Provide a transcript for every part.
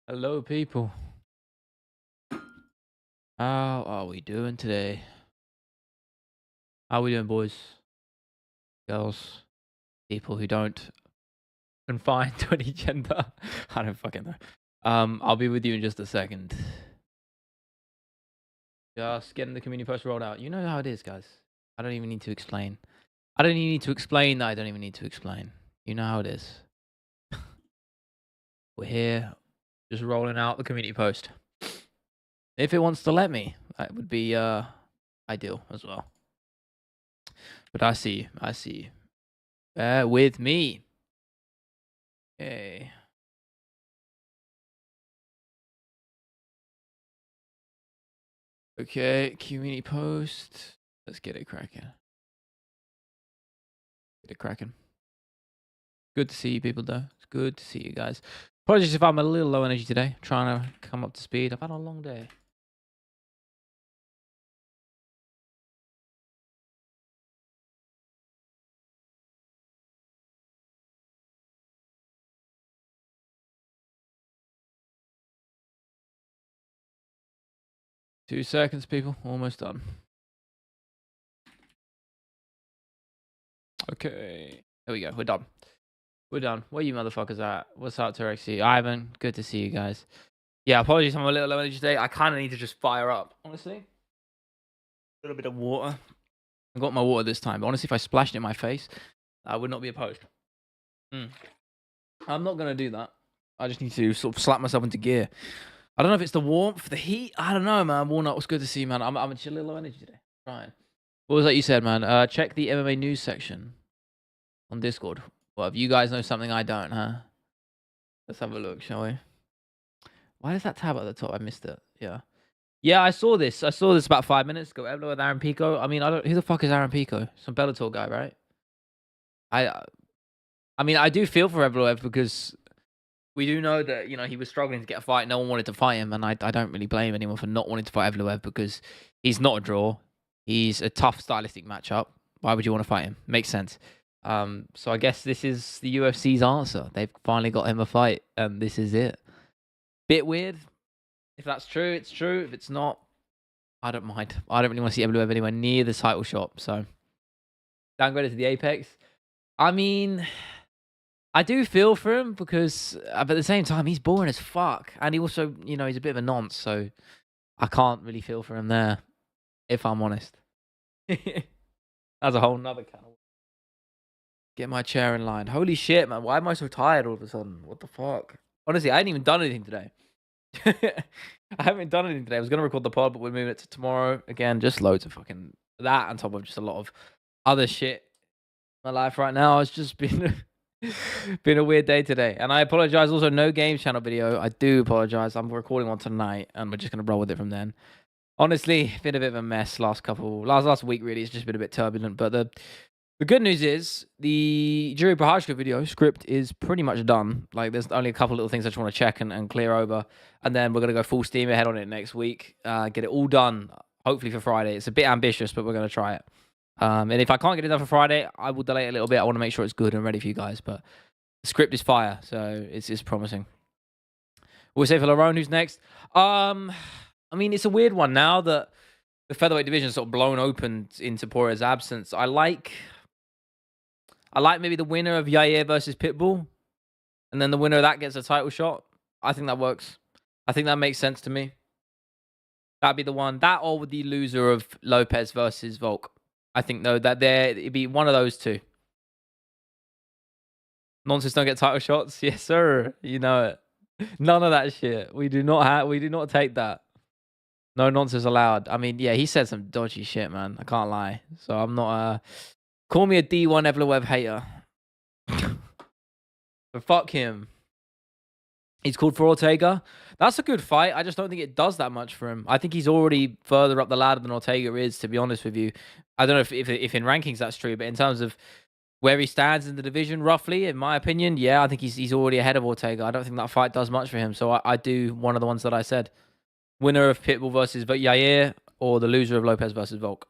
Hello, people. How are we doing today? How are we doing, boys, girls, people who don't confine to any gender? I don't fucking know. I'll be with you in just a second. Just getting the community post rolled out. You know how it is, guys. I don't even need to explain. I don't even need to explain that I don't even need to explain. You know how it is. We're here, just rolling out the community post. If it wants to let me, that would be ideal as well. But I see you. I see you. Bear with me. Okay. Okay, community post. Let's get it cracking. Get it cracking. Good to see you people, though. It's good to see you guys. Apologies if I'm a little low energy today. Trying to come up to speed. I've had a long day. Two seconds, people. Almost done. Okay. There we go. We're done. We're done. Where you motherfuckers at? What's up, Terexy? Ivan, good to see you guys. Yeah, apologies I'm a little low energy today. I kind of need to just fire up, honestly. A little bit of water. I got my water this time, but honestly, if I splashed it in my face, I would not be opposed. I'm not going to do that. I just need to sort of slap myself into gear. I don't know if it's the warmth, the heat. I don't know, man. Walnut was good to see, man. I'm a little low energy today. Right. What was that you said, man? Check the MMA news section on Discord. Well, if you guys know something I don't, huh? Let's have a look, shall we? Why is that tab at the top? I missed it. Yeah. Yeah, I saw this. I saw this about 5 minutes ago. Evlo with Aaron Pico. I mean, who the fuck is Aaron Pico? Some Bellator guy, right? I mean, I do feel for Evloev because we do know that, you know, he was struggling to get a fight. No one wanted to fight him, and I don't really blame anyone for not wanting to fight Evloev because he's not a draw. He's a tough stylistic matchup. Why would you want to fight him? Makes sense. So I guess this is the UFC's answer. They've finally got him a fight, and this is it. Bit weird. If that's true, it's true. If it's not, I don't mind. I don't really want to see Evloev anywhere near the title shot. So downgraded to the Apex. I mean, I do feel for him because, but at the same time, he's boring as fuck. And he also, you know, he's a bit of a nonce, so I can't really feel for him there, if I'm honest. That's a whole nother kind of... Get my chair in line. Holy shit, man. Why am I so tired all of a sudden? What the fuck? Honestly, I ain't even done anything today. I haven't done anything today. I was going to record the pod, but we're moving it to tomorrow. Again, just loads of fucking... that on top of just a lot of other shit. My life right now has just been... been a weird day today, and I apologize. Also, no games channel video. I do apologize. I'm recording one tonight, and we're just gonna roll with it from then. Honestly, been a bit of a mess last week. Really, it's just been a bit turbulent. But the good news is the Jiri Prochazka video script is pretty much done. Like, there's only a couple little things I just want to check and clear over, and then we're gonna go full steam ahead on it next week. Get it all done, hopefully for Friday. It's a bit ambitious, but we're gonna try it. And if I can't get it done for Friday, I will delay it a little bit. I want to make sure it's good and ready for you guys. But the script is fire, so it's promising. We'll say for Lerone, who's next. I mean, it's a weird one now that the featherweight division is sort of blown open in Topuria's absence. I like maybe the winner of Yair versus Pitbull, and then the winner of that gets a title shot. I think that works. I think that makes sense to me. That'd be the one. That or with the loser of Lopez versus Volk. I think, though, that it'd be one of those two. Nonsense don't get title shots. Yes, sir. You know it. None of that shit. We do not take that. No nonsense allowed. I mean, yeah, he said some dodgy shit, man. I can't lie. So I'm not call me a D1 Evloev hater. But fuck him. He's called for Ortega. That's a good fight. I just don't think it does that much for him. I think he's already further up the ladder than Ortega is, to be honest with you. I don't know if in rankings that's true, but in terms of where he stands in the division, roughly, in my opinion, yeah, I think he's already ahead of Ortega. I don't think that fight does much for him. So I do one of the ones that I said. Winner of Pitbull versus Yair, or the loser of Lopez versus Volk.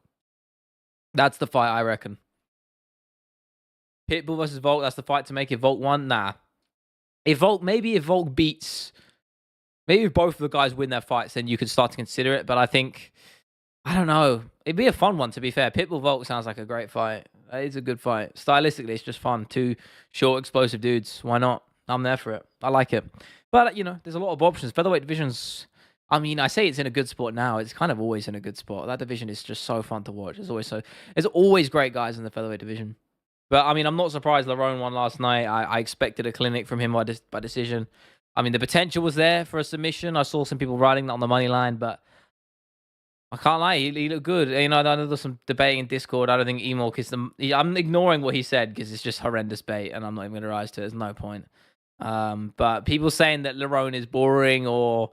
That's the fight, I reckon. Pitbull versus Volk, that's the fight to make it Volk 1? Nah. If Volk beats Maybe if both of the guys win their fights, then you could start to consider it. But I think, I don't know. It'd be a fun one, to be fair. Pitbull Volk sounds like a great fight. It's a good fight. Stylistically, it's just fun. Two short, explosive dudes. Why not? I'm there for it. I like it. But, there's a lot of options. Featherweight divisions, I mean, I say it's in a good spot now. It's kind of always in a good spot. That division is just so fun to watch. There's always great guys in the featherweight division. But, I mean, I'm not surprised Lerone won last night. I expected a clinic from him by decision. I mean, the potential was there for a submission. I saw some people writing that on the money line, but I can't lie. He looked good. I know there's some debating in Discord. I don't think Emork is I'm ignoring what he said because it's just horrendous bait, and I'm not even going to rise to it. There's no point. But people saying that Lerone is boring or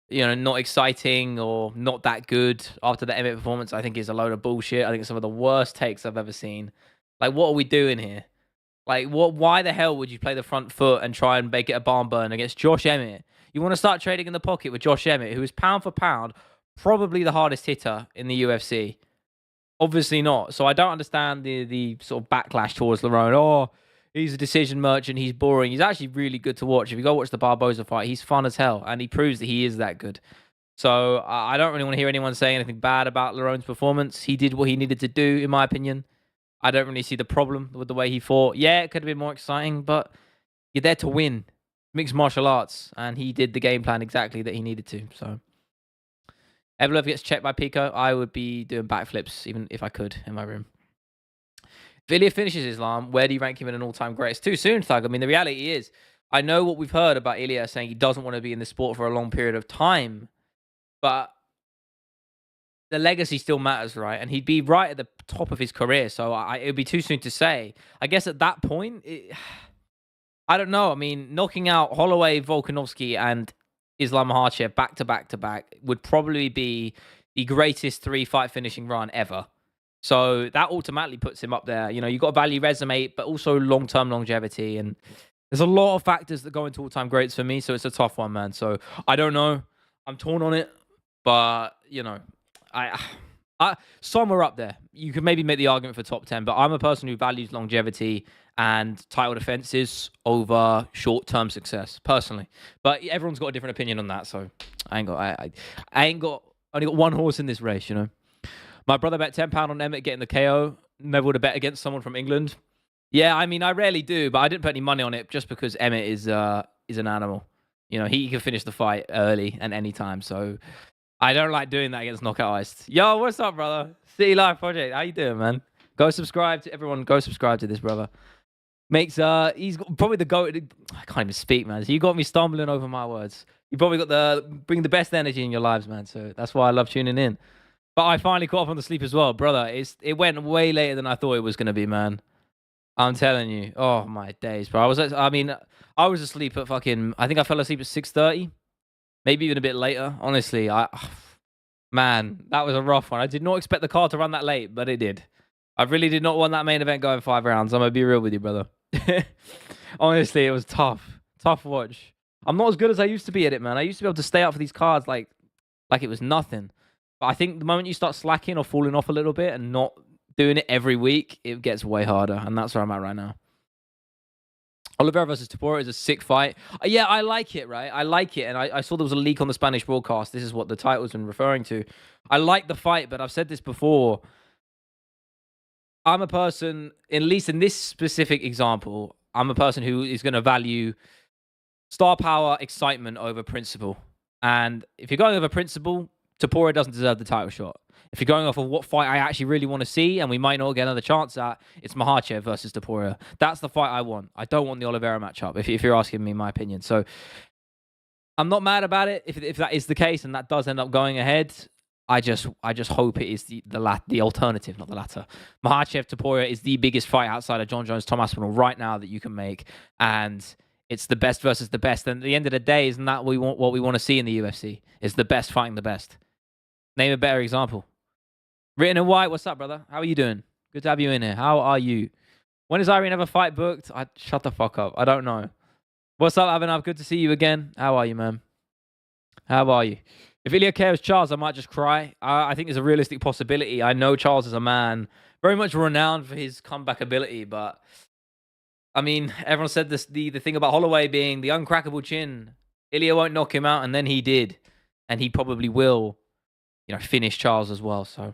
not exciting or not that good after the MMA performance, I think is a load of bullshit. I think it's some of the worst takes I've ever seen. Like, what are we doing here? Like, why the hell would you play the front foot and try and make it a barn burn against Josh Emmett? You want to start trading in the pocket with Josh Emmett, who is pound for pound probably the hardest hitter in the UFC. Obviously not. So I don't understand the sort of backlash towards Lerone. Oh, he's a decision merchant. He's boring. He's actually really good to watch. If you go watch the Barboza fight, he's fun as hell, and he proves that he is that good. So I don't really want to hear anyone say anything bad about Lerone's performance. He did what he needed to do, in my opinion. I don't really see the problem with the way he fought. Yeah, it could have been more exciting, but you're there to win. Mixed martial arts, and he did the game plan exactly that he needed to. So, Evloev gets checked by Pico. I would be doing backflips, even if I could, in my room. If Ilya finishes Islam, where do you rank him in an all-time great? It's too soon, Thug. I mean, the reality is, I know what we've heard about Ilya saying he doesn't want to be in the sport for a long period of time, but the legacy still matters, right? And he'd be right at the top of his career, so it would be too soon to say. I guess at that point, I don't know. I mean, knocking out Holloway, Volkanovski, and Islam Makhachev back to back to back would probably be the greatest 3-fight finishing run ever. So that automatically puts him up there. You got to value resume, but also long-term longevity. And there's a lot of factors that go into all-time greats for me, so it's a tough one, man. So I don't know. I'm torn on it, but, some are up there. You could maybe make the argument for top 10, but I'm a person who values longevity and title defenses over short-term success, personally. But everyone's got a different opinion on that, so I only got one horse in this race, My brother bet £10 on Emmett getting the KO. Never would have bet against someone from England. Yeah, I mean, I rarely do, but I didn't put any money on it just because Emmett is an animal. He can finish the fight early and any time, so I don't like doing that against Knockout Iced. Yo, what's up, brother? City Life Project. How you doing, man? Go subscribe to everyone. Go subscribe to this brother. He's got probably the goat. I can't even speak, man. So you got me stumbling over my words. You probably got bring the best energy in your lives, man. So that's why I love tuning in. But I finally caught up on the sleep as well, brother. It went way later than I thought it was gonna be, man. I'm telling you. Oh my days, bro. I was asleep at fucking. I think I fell asleep at 6:30. Maybe even a bit later. Honestly, man, that was a rough one. I did not expect the card to run that late, but it did. I really did not want that main event going 5 rounds. I'm gonna be real with you, brother. Honestly, it was tough. Tough watch. I'm not as good as I used to be at it, man. I used to be able to stay up for these cards like it was nothing. But I think the moment you start slacking or falling off a little bit and not doing it every week, it gets way harder. And that's where I'm at right now. Oliveira versus Topuria is a sick fight. Yeah, I like it, right? I like it. And I saw there was a leak on the Spanish broadcast. This is what the title's been referring to. I like the fight, but I've said this before. I'm a person, at least in this specific example, I'm a person who is going to value star power, excitement over principle. And if you're going over principle, Topuria doesn't deserve the title shot. If you're going off of what fight I actually really want to see, and we might not get another chance at, it's Makhachev versus Topuria. That's the fight I want. I don't want the Oliveira matchup, if you're asking me my opinion. So I'm not mad about it if that is the case and that does end up going ahead. I just hope it is the alternative, not the latter. Makhachev Topuria is the biggest fight outside of John Jones, Tom Aspinall right now that you can make, and it's the best versus the best. And at the end of the day, isn't that what we want to see in the UFC? Is the best fighting the best. Name a better example. Written in white, what's up, brother? How are you doing? Good to have you in here. How are you? When does Irene have a fight booked? Shut the fuck up. I don't know. What's up, Abhinav? Good to see you again. How are you, man? How are you? If Ilya KOs Charles, I might just cry. I think there's a realistic possibility. I know Charles is a man very much renowned for his comeback ability, but I mean, everyone said this the thing about Holloway being the uncrackable chin. Ilya won't knock him out, and then he did. And he probably will, finish Charles as well. So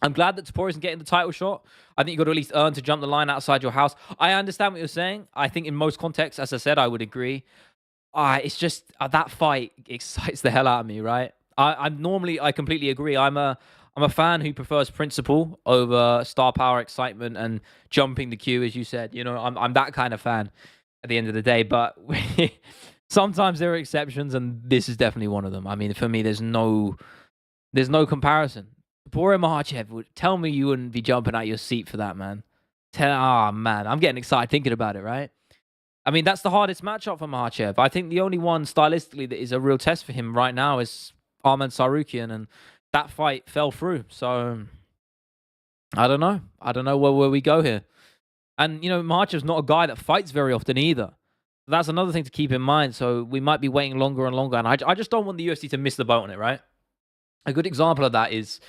I'm glad that Topuria isn't getting the title shot. I think you've got to at least earn to jump the line outside your house. I understand what you're saying. I think in most contexts, as I said, I would agree. It's just that fight excites the hell out of me, right? I completely agree. I'm a fan who prefers principle over star power, excitement, and jumping the queue, as you said. I'm that kind of fan at the end of the day. But sometimes there are exceptions, and this is definitely one of them. I mean, for me, there's no comparison. Topuria Makhachev would tell me you wouldn't be jumping out your seat for that, man. Man, I'm getting excited thinking about it, right? I mean, that's the hardest matchup for Makhachev. I think the only one stylistically that is a real test for him right now is Arman Tsarukyan, and that fight fell through. So I don't know. I don't know where we go here. And, Makhachev's not a guy that fights very often either. That's another thing to keep in mind. So we might be waiting longer and longer. And I just don't want the UFC to miss the boat on it, right? A good example of that is,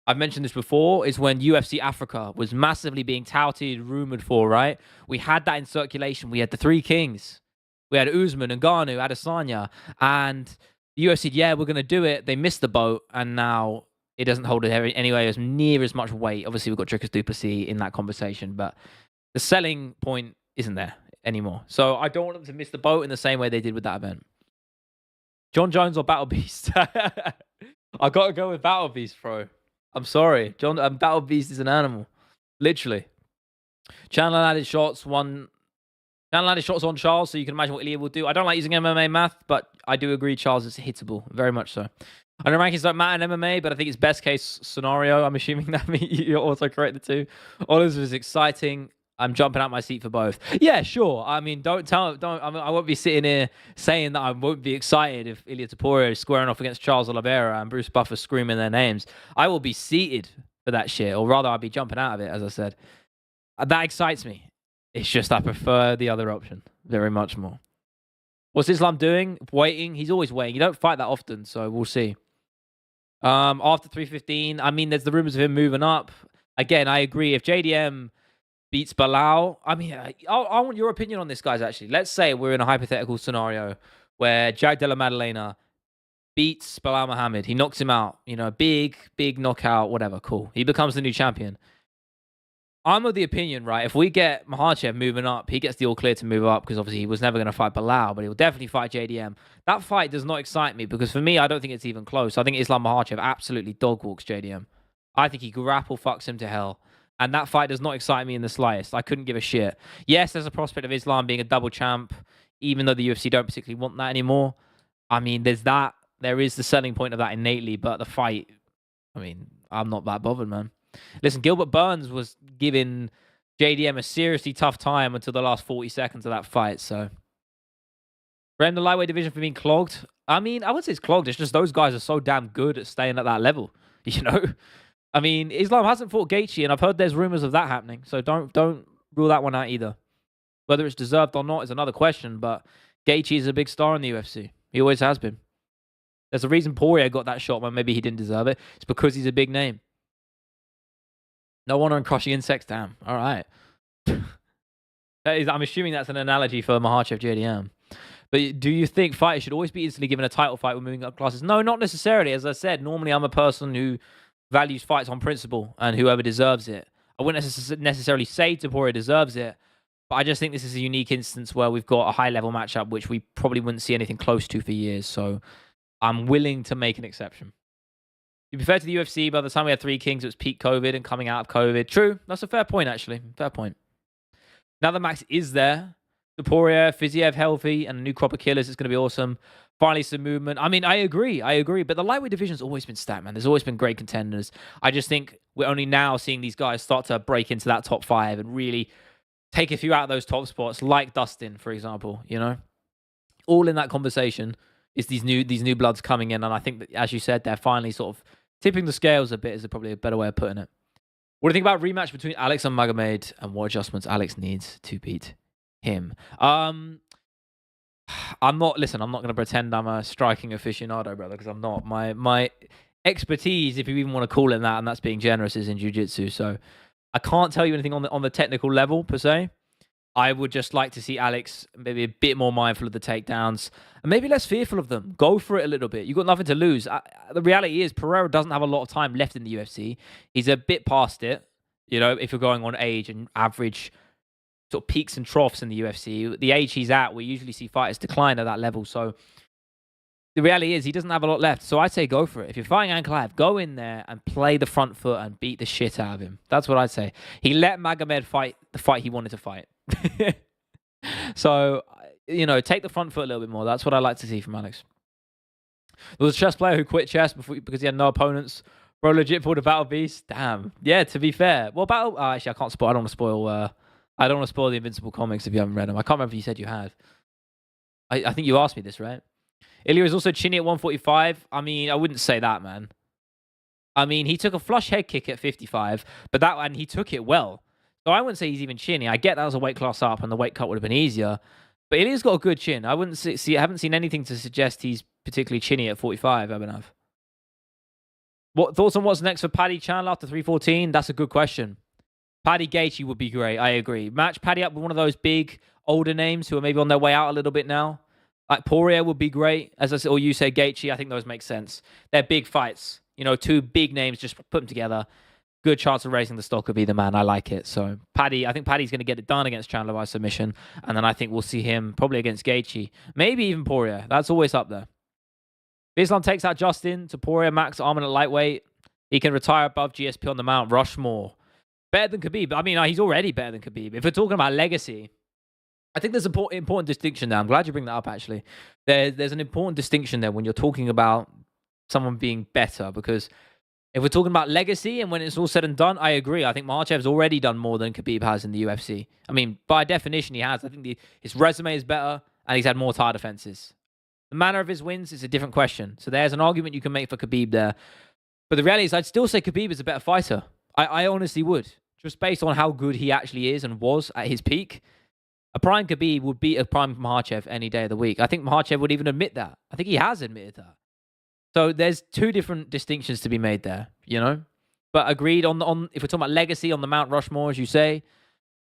I've mentioned this before, is when UFC Africa was massively being touted, rumored for, right? We had that in circulation. We had the Three Kings. We had Usman, Ngannou, Adesanya. And the UFC said, yeah, we're going to do it. They missed the boat. And now it doesn't hold anyway as near as much weight. Obviously, we've got Dricus du Plessis in that conversation. But the selling point isn't there anymore. So I don't want them to miss the boat in the same way they did with that event. John Jones or Battle Beast? I got to go with Battle Beast, bro. I'm sorry. Battle Beast is an animal. Literally. Channel added shots on Charles, so you can imagine what Ilya will do. I don't like using MMA math, but I do agree Charles is hittable. Very much so. I know rankings don't matter in MMA, but I think it's best case scenario. I'm assuming that you're also correct the two. Olives is exciting. I'm jumping out my seat for both. Yeah, sure. I mean, I won't be sitting here saying that I won't be excited if Ilia Topuria is squaring off against Charles Oliveira and Bruce Buffer screaming their names. I will be seated for that shit, or rather, I'll be jumping out of it, as I said. That excites me. It's just I prefer the other option very much more. What's Islam doing? Waiting. He's always waiting. You don't fight that often, so we'll see. After 315, I mean, there's the rumors of him moving up. Again, I agree. If JDM beats Bilal, I mean, I want your opinion on this, guys, actually. Let's say we're in a hypothetical scenario where Jack Della Maddalena beats Bilal Muhammad. He knocks him out. Big knockout, whatever, cool. He becomes the new champion. I'm of the opinion, right, if we get Makhachev moving up, he gets the all clear to move up because obviously he was never going to fight Bilal, but he'll definitely fight JDM. That fight does not excite me because for me, I don't think it's even close. I think Islam Makhachev absolutely dog walks JDM. I think he grapple fucks him to hell. And that fight does not excite me in the slightest. I couldn't give a shit. Yes, there's a prospect of Islam being a double champ, even though the UFC don't particularly want that anymore. I mean, there's that. There is the selling point of that innately, but the fight, I mean, I'm not that bothered, man. Listen, Gilbert Burns was giving JDM a seriously tough time until the last 40 seconds of that fight, so. Blame the lightweight division for being clogged. I mean, I wouldn't say it's clogged. It's just those guys are so damn good at staying at that level, I mean, Islam hasn't fought Gaethje, and I've heard there's rumors of that happening. So don't rule that one out either. Whether it's deserved or not is another question, but Gaethje is a big star in the UFC. He always has been. There's a reason Poirier got that shot when maybe he didn't deserve it. It's because he's a big name. No wonder on crushing insects. Damn. All right. I'm assuming that's an analogy for Makhachev JDM. But do you think fighters should always be instantly given a title fight when moving up classes? No, not necessarily. As I said, normally I'm a person who values fights on principle and whoever deserves it. I wouldn't necessarily say Topuria deserves it, but I just think this is a unique instance where we've got a high-level matchup which we probably wouldn't see anything close to for years, so I'm willing to make an exception. To be fair to the UFC, by the time we had Three Kings, it was peak COVID and coming out of COVID. True, that's a fair point, actually. Fair point. Now that Max is there, Topuria, Fiziev healthy, and a new crop of killers is going to be awesome. Finally, some movement. I mean, I agree. But the lightweight division's always been stacked, man. There's always been great contenders. I just think we're only now seeing these guys start to break into that top 5 and really take a few out of those top spots, like Dustin, for example, All in that conversation is these new bloods coming in, and I think that, as you said, they're finally sort of tipping the scales a bit, is probably a better way of putting it. What do you think about rematch between Alex and Magomed, and what adjustments Alex needs to beat him? I'm not going to pretend I'm a striking aficionado, brother, because I'm not. My expertise, if you even want to call it that, and that's being generous, is in jiu-jitsu. So I can't tell you anything on the technical level, per se. I would just like to see Alex maybe a bit more mindful of the takedowns and maybe less fearful of them. Go for it a little bit. You've got nothing to lose. The reality is Pereira doesn't have a lot of time left in the UFC. He's a bit past it, if you're going on age and average sort of peaks and troughs in the UFC. The age he's at, we usually see fighters decline at that level. So the reality is he doesn't have a lot left. So I'd say go for it. If you're fighting Ankalaev, go in there and play the front foot and beat the shit out of him. That's what I'd say. He let Magomed fight the fight he wanted to fight. So, take the front foot a little bit more. That's what I like to see from Alex. There was a chess player who quit chess because he had no opponents. Bro, legit pulled a Battle Beast. Damn. Yeah, to be fair. Well, actually, I can't spoil. I don't want to spoil. I don't want to spoil the Invincible comics if you haven't read them. I can't remember if you said you had. I think you asked me this, right? Ilya is also chinny at 145. I mean, I wouldn't say that, man. I mean, he took a flush head kick at 55, and he took it well. So I wouldn't say he's even chinny. I get that was a weight class up, and the weight cut would have been easier. But Ilya's got a good chin. I wouldn't see. I haven't seen anything to suggest he's particularly chinny at 45. Abhinav. What thoughts on what's next for Paddy Chandler after 314? That's a good question. Paddy Gaethje would be great. I agree. Match Paddy up with one of those big older names who are maybe on their way out a little bit now. Like Poirier would be great, as I said, or you say Gaethje. I think those make sense. They're big fights. Two big names, just put them together. Good chance of raising the stock of either man. I like it. So I think Paddy's going to get it done against Chandler by submission, and then I think we'll see him probably against Gaethje, maybe even Poirier. That's always up there. If Islam takes out Justin, Topuria, Max Arman at lightweight, he can retire above GSP on the Mount Rushmore. Better than Khabib. I mean, he's already better than Khabib. If we're talking about legacy, I think there's an important distinction there. I'm glad you bring that up, actually. There's an important distinction there when you're talking about someone being better, because if we're talking about legacy and when it's all said and done, I agree. I think Makhachev's already done more than Khabib has in the UFC. I mean, by definition, he has. I think his resume is better, and he's had more title defenses. The manner of his wins is a different question. So there's an argument you can make for Khabib there. But the reality is, I'd still say Khabib is a better fighter. I honestly would. Just based on how good he actually is and was at his peak. A prime Khabib would beat a prime Makhachev any day of the week. I think Makhachev would even admit that. I think he has admitted that. So there's two different distinctions to be made there, But agreed on if we're talking about legacy on the Mount Rushmore, as you say,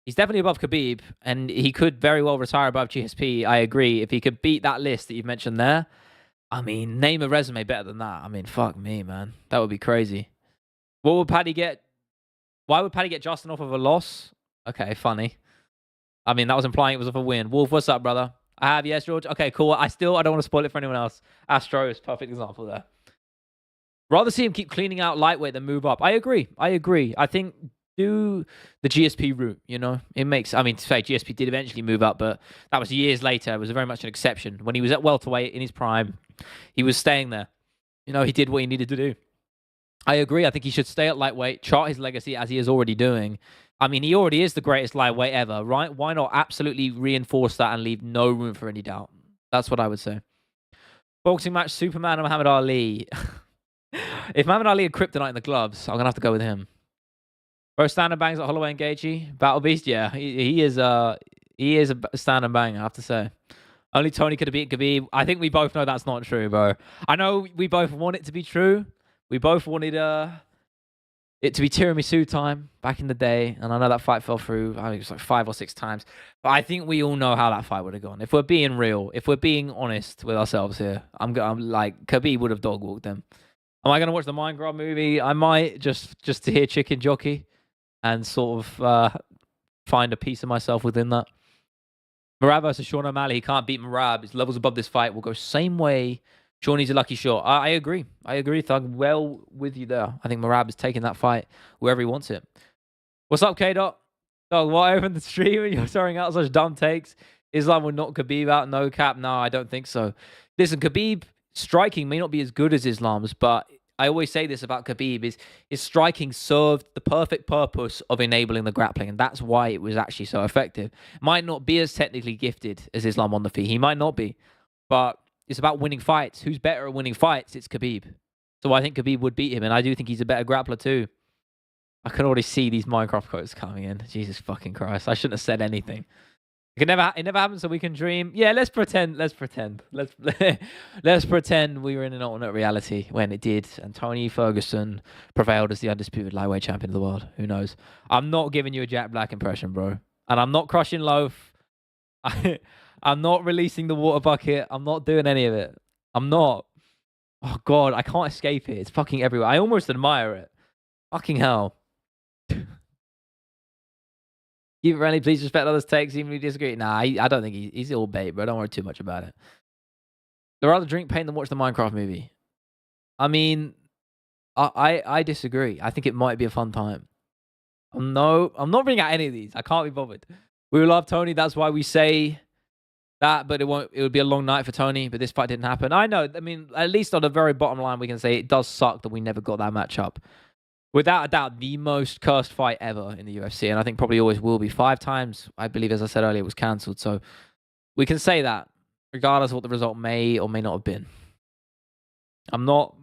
he's definitely above Khabib, and he could very well retire above GSP. I agree. If he could beat that list that you've mentioned there, I mean, name a resume better than that. I mean, fuck me, man. That would be crazy. What would Paddy get? Why would Paddy get Justin off of a loss? Okay, funny. I mean, that was implying it was off a win. Wolf, what's up, brother? I have, yes, George. Okay, cool. I don't want to spoil it for anyone else. Astro is perfect example there. Rather see him keep cleaning out lightweight than move up. I agree. I think do the GSP route, It makes, to say GSP did eventually move up, but that was years later. It was very much an exception. When he was at welterweight in his prime, he was staying there. He did what he needed to do. I agree. I think he should stay at lightweight, chart his legacy as he is already doing. I mean, he already is the greatest lightweight ever, right? Why not absolutely reinforce that and leave no room for any doubt? That's what I would say. Boxing match, Superman and Muhammad Ali. If Muhammad Ali had kryptonite in the gloves, I'm going to have to go with him. Bro, stand and bangs at Holloway and Gaethje. Battle Beast, yeah. He is a stand and bang, I have to say. Only Tony could have beaten Khabib. I think we both know that's not true, bro. I know we both want it to be true. We both wanted it to be tiramisu time back in the day, and I know that fight fell through. I think it was like 5 or 6 times. But I think we all know how that fight would have gone. If we're being real, if we're being honest with ourselves here, I'm like, Khabib would have dog walked them. Am I going to watch the Minecraft movie? I might, just to hear Chicken Jockey and sort of find a piece of myself within that. Merab versus Sean O'Malley. He can't beat Merab. His levels above this fight will go same way. Sean needs a lucky shot. I agree. Thug. Well with you there. I think Merab is taking that fight wherever he wants it. What's up, K-Dot? Dog, why open the stream and you're throwing out such dumb takes? Islam would knock Khabib out. No cap. No, I don't think so. Listen, Khabib striking may not be as good as Islam's, but I always say this about Khabib, his striking served the perfect purpose of enabling the grappling, and that's why it was actually so effective. Might not be as technically gifted as Islam on the feet. He might not be, but it's about winning fights. Who's better at winning fights? It's Khabib. So I think Khabib would beat him, and I do think he's a better grappler too. I can already see these Minecraft quotes coming in. Jesus fucking Christ. I shouldn't have said anything. It never happens, so we can dream. Yeah, let's pretend. Let's pretend we were in an alternate reality when it did, and Tony Ferguson prevailed as the undisputed lightweight champion of the world. Who knows? I'm not giving you a Jack Black impression, bro. And I'm not crushing loaf. I'm not releasing the water bucket. I'm not doing any of it. I'm not. Oh, God, I can't escape it. It's fucking everywhere. I almost admire it. Fucking hell. Keep it friendly. Please respect others' takes, even if you disagree. Nah, I don't think he's all bait, bro. Don't worry too much about it. I'd rather drink paint than watch the Minecraft movie. I mean, I disagree. I think it might be a fun time. No, I'm not bringing out any of these. I can't be bothered. We love Tony. That's why we say that, but it would be a long night for Tony, but this fight didn't happen. I know. I mean, at least on the very bottom line, we can say it does suck that we never got that matchup. Without a doubt, the most cursed fight ever in the UFC, and I think probably always will be. 5 times, I believe, as I said earlier, it was cancelled. So we can say that, regardless of what the result may or may not have been. I'm not...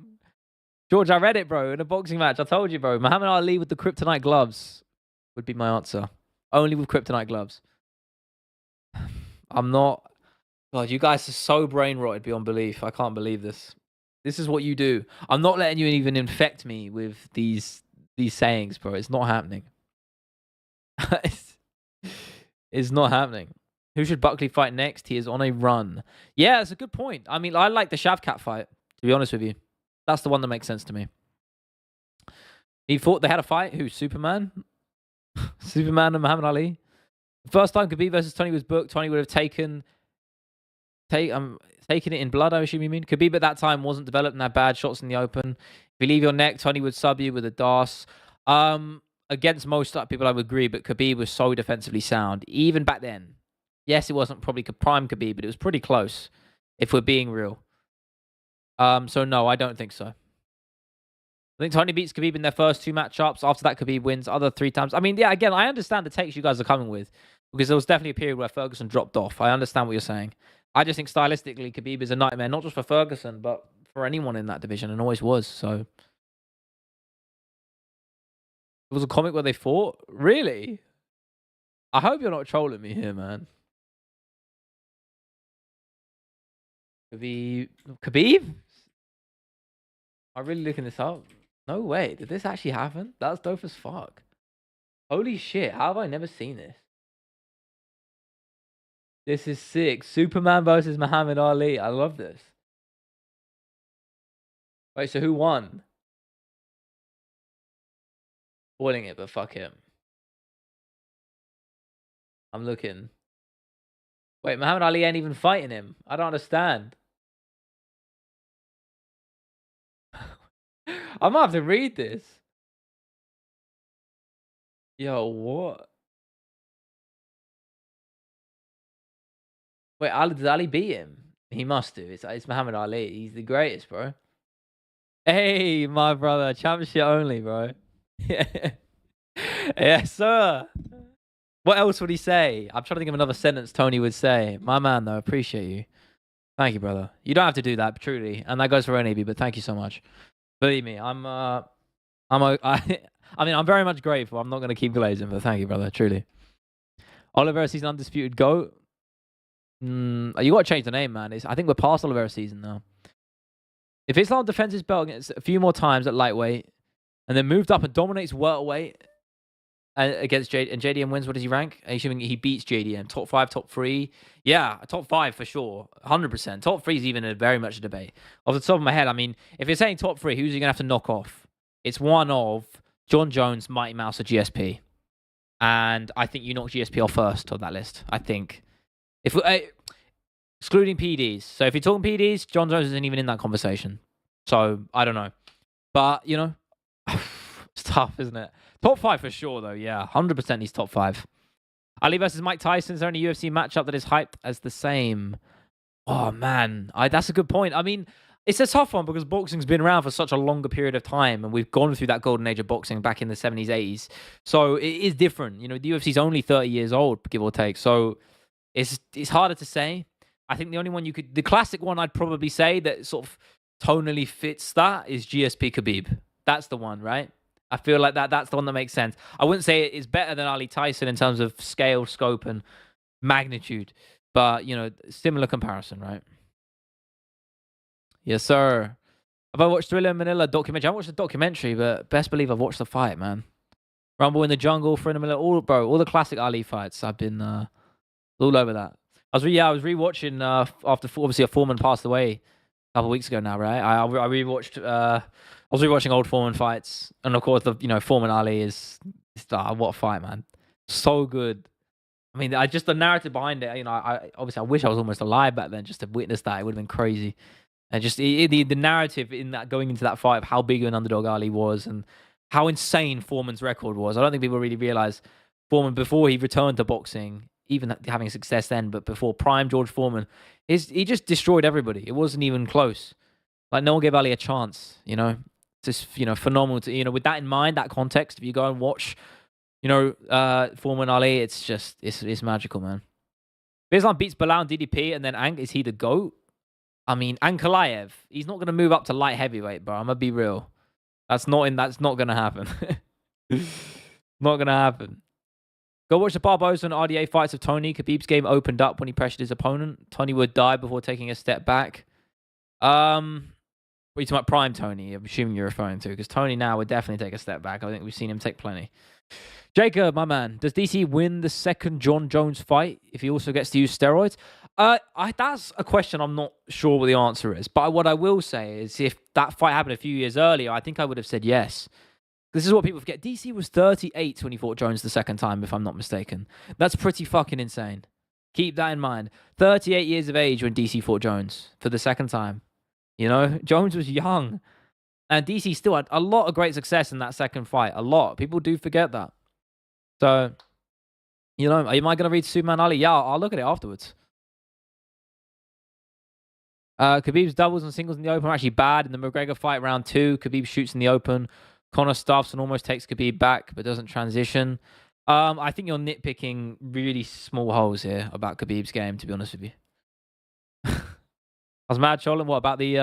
George, I read it, bro, in a boxing match. I told you, bro. Muhammad Ali with the kryptonite gloves would be my answer. Only with kryptonite gloves. I'm not... God, you guys are so brain rotted beyond belief. I can't believe this. This is what you do. I'm not letting you even infect me with these sayings, bro. It's not happening. It's not happening. Who should Buckley fight next? He is on a run. Yeah, that's a good point. I mean, I like the Shavkat fight, to be honest with you. That's the one that makes sense to me. They had a fight. Who? Superman? Superman and Muhammad Ali. The first time Khabib versus Tony was booked, Tony would have taken it in blood, I assume you mean. Khabib at that time wasn't developed and had bad shots in the open. If you leave your neck, Tony would sub you with a DAS. Against most people, I would agree, but Khabib was so defensively sound. Even back then. Yes, it wasn't probably prime Khabib, but it was pretty close, if we're being real. So no, I don't think so. I think Tony beats Khabib in their first 2 matchups. After that, Khabib wins other 3 times. I mean, yeah, again, I understand the takes you guys are coming with, because there was definitely a period where Ferguson dropped off. I understand what you're saying. I just think stylistically, Khabib is a nightmare, not just for Ferguson, but for anyone in that division, and always was. So it was a comic where they fought? Really? I hope you're not trolling me here, man. Khabib? I'm really looking this up. No way. Did this actually happen? That's dope as fuck. Holy shit. How have I never seen this? This is sick. Superman versus Muhammad Ali. I love this. Wait, so who won? Spoiling it, but fuck him. I'm looking. Wait, Muhammad Ali ain't even fighting him. I don't understand. I might have to read this. Yo, what? Wait, did Ali beat him? He must do. It's Muhammad Ali. He's the greatest, bro. Hey, my brother. Championship only, bro. Yeah. Yes, sir. What else would he say? I'm trying to think of another sentence Tony would say. My man, though, appreciate you. Thank you, brother. You don't have to do that, truly. And that goes for NAB, but thank you so much. Believe me, I mean, I'm very much grateful. I'm not going to keep glazing, but thank you, brother, truly. Oliveira season undisputed GOAT. You got to change the name, man. I think we're past Oliveira season now. If Islam defends his belt against a few more times at lightweight, and then moved up and dominates welterweight against JDM wins, what does he rank? Assuming he beats JDM. Top 5, top 3? Yeah, top 5 for sure. 100%. Top 3 is even very much a debate. Off the top of my head, I mean, if you're saying top 3, who's he going to have to knock off? It's one of John Jones, Mighty Mouse, or GSP. And I think you knock GSP off first on that list, I think. If excluding PDs. So if you're talking PDs, John Jones isn't even in that conversation. So, I don't know. But, you know, it's tough, isn't it? Top 5 for sure, though. Yeah, 100% he's top 5. Ali versus Mike Tyson. Is there any UFC matchup that is hyped as the same? Oh, man. That's a good point. I mean, it's a tough one because boxing's been around for such a longer period of time, and we've gone through that golden age of boxing back in the 70s, 80s. So it is different. You know, the UFC's only 30 years old, give or take. So it's harder to say. I think the only one the classic one I'd probably say that sort of tonally fits that is GSP Khabib. That's the one, right? I feel like that's the one that makes sense. I wouldn't say it's better than Ali Tyson in terms of scale, scope, and magnitude. But, you know, similar comparison, right? Yes, sir. Have I watched Thriller in Manila documentary? I haven't watched the documentary, but best believe I've watched the fight, man. Rumble in the Jungle, Freedom Miller, all the classic Ali fights. I've been all over that. I was rewatching after obviously a Foreman passed away a couple of weeks ago now, right? I rewatched. I was rewatching old Foreman fights, and of course the Foreman Ali is what a fight, man! So good. I mean, the narrative behind it. I obviously I wish I was almost alive back then just to witness that. It would have been crazy. And just the narrative in that going into that fight of how big of an underdog Ali was and how insane Foreman's record was. I don't think people really realize Foreman before he returned to boxing, even having success then, but before prime George Foreman, he just destroyed everybody. It wasn't even close. Like no one gave Ali a chance. Just phenomenal. With that in mind, that context, if you go and watch, Foreman Ali, it's magical, man. If Islam beats Bilal and DDP, and then is he the GOAT? I mean, Ankalaev, he's not going to move up to light heavyweight, bro. I'm going to be real. That's not going to happen. Not going to happen. Go watch the Barboza and RDA fights of Tony. Khabib's game opened up when he pressured his opponent. Tony would die before taking a step back. What are you talking about prime Tony? I'm assuming you're referring to, because Tony now would definitely take a step back. I think we've seen him take plenty. Jacob, my man, does DC win the second John Jones fight if he also gets to use steroids? That's a question I'm not sure what the answer is. But what I will say is if that fight happened a few years earlier, I think I would have said yes. This is what people forget. DC was 38 when he fought Jones the second time, if I'm not mistaken. That's pretty fucking insane. Keep that in mind. 38 years of age when DC fought Jones for the second time. Jones was young. And DC still had a lot of great success in that second fight. A lot. People do forget that. So, am I going to read Superman Ali? Yeah, I'll look at it afterwards. Khabib's doubles and singles in the open are actually bad. In the McGregor fight round 2, Khabib shoots in the open. Connor stuffs and almost takes Khabib back, but doesn't transition. I think you're nitpicking really small holes here about Khabib's game, to be honest with you. I was mad, Cholin. What about the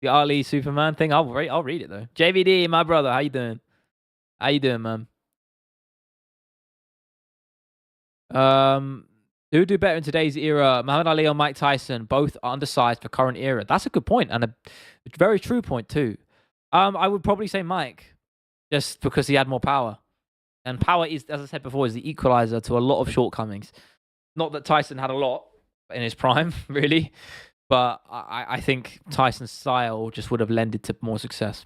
Ali Superman thing? I'll read it though. JVD, my brother, how you doing? How you doing, man? Who would do better in today's era? Muhammad Ali or Mike Tyson? Both are undersized for current era. That's a good point, and a very true point too. I would probably say Mike, just because he had more power. And power is, as I said before, is the equalizer to a lot of shortcomings. Not that Tyson had a lot in his prime, really. But I think Tyson's style just would have lended to more success.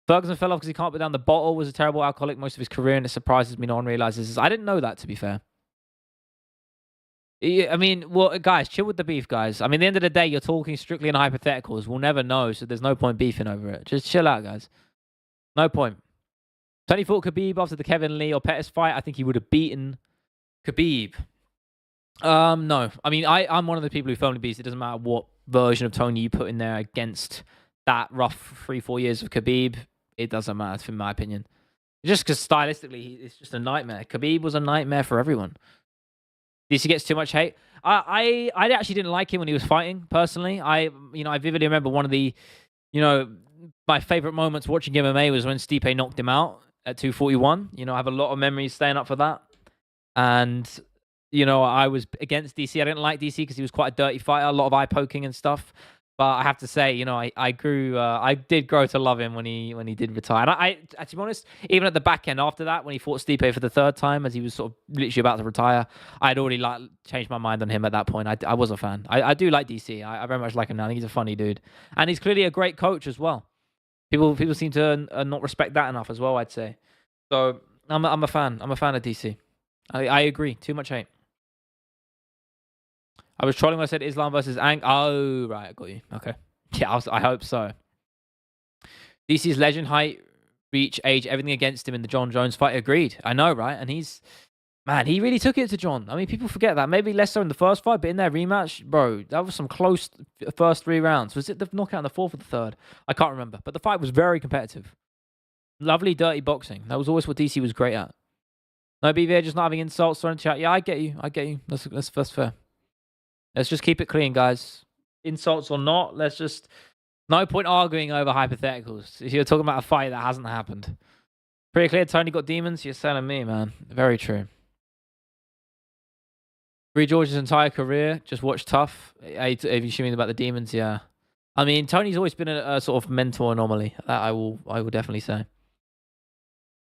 Ferguson fell off because he can't put down the bottle, was a terrible alcoholic most of his career, and it surprises me no one realizes this. I didn't know that, to be fair. I mean, well, guys, chill with the beef, guys. I mean, at the end of the day, you're talking strictly in hypotheticals. We'll never know, so there's no point beefing over it. Just chill out, guys. No point. Tony fought Khabib after the Kevin Lee or Pettis fight. I think he would have beaten Khabib. No. I mean, I'm one of the people who firmly believes it doesn't matter what version of Tony you put in there against that rough 3-4 years of Khabib. It doesn't matter, in my opinion. Just because stylistically, it's just a nightmare. Khabib was a nightmare for everyone. DC gets too much hate. I actually didn't like him when he was fighting, personally. I vividly remember one of the, my favorite moments watching MMA was when Stipe knocked him out at 241. I have a lot of memories staying up for that. And, I was against DC. I didn't like DC because he was quite a dirty fighter, a lot of eye poking and stuff. But I have to say, I did grow to love him when he did retire. And to be honest, even at the back end after that, when he fought Stipe for the third time, as he was sort of literally about to retire, I'd already changed my mind on him at that point. I was a fan. I do like DC. I very much like him now. I think he's a funny dude, and he's clearly a great coach as well. People seem to not respect that enough as well, I'd say. So I'm a fan. I'm a fan of DC. I agree. Too much hate. I was trolling when I said Islam versus Ang. Oh, right. I got you. Okay. Yeah, I hope so. DC's legend, height, reach, age, everything against him in the John Jones fight. Agreed. I know, right? And he really took it to John. I mean, people forget that. Maybe less so in the first fight, but in their rematch, bro, that was some close first 3 rounds. Was it the knockout in the 4th or the 3rd? I can't remember. But the fight was very competitive. Lovely, dirty boxing. That was always what DC was great at. No BVA just not having insults or in chat. Yeah, I get you. That's fair. Let's just keep it clean, guys. Insults or not, no point arguing over hypotheticals. If you're talking about a fight that hasn't happened. Pretty clear Tony got demons. You're selling me, man. Very true. Bree George's entire career, just watch Tough. If you're assuming about the demons, yeah. I mean, Tony's always been a sort of mental anomaly. That I will definitely say.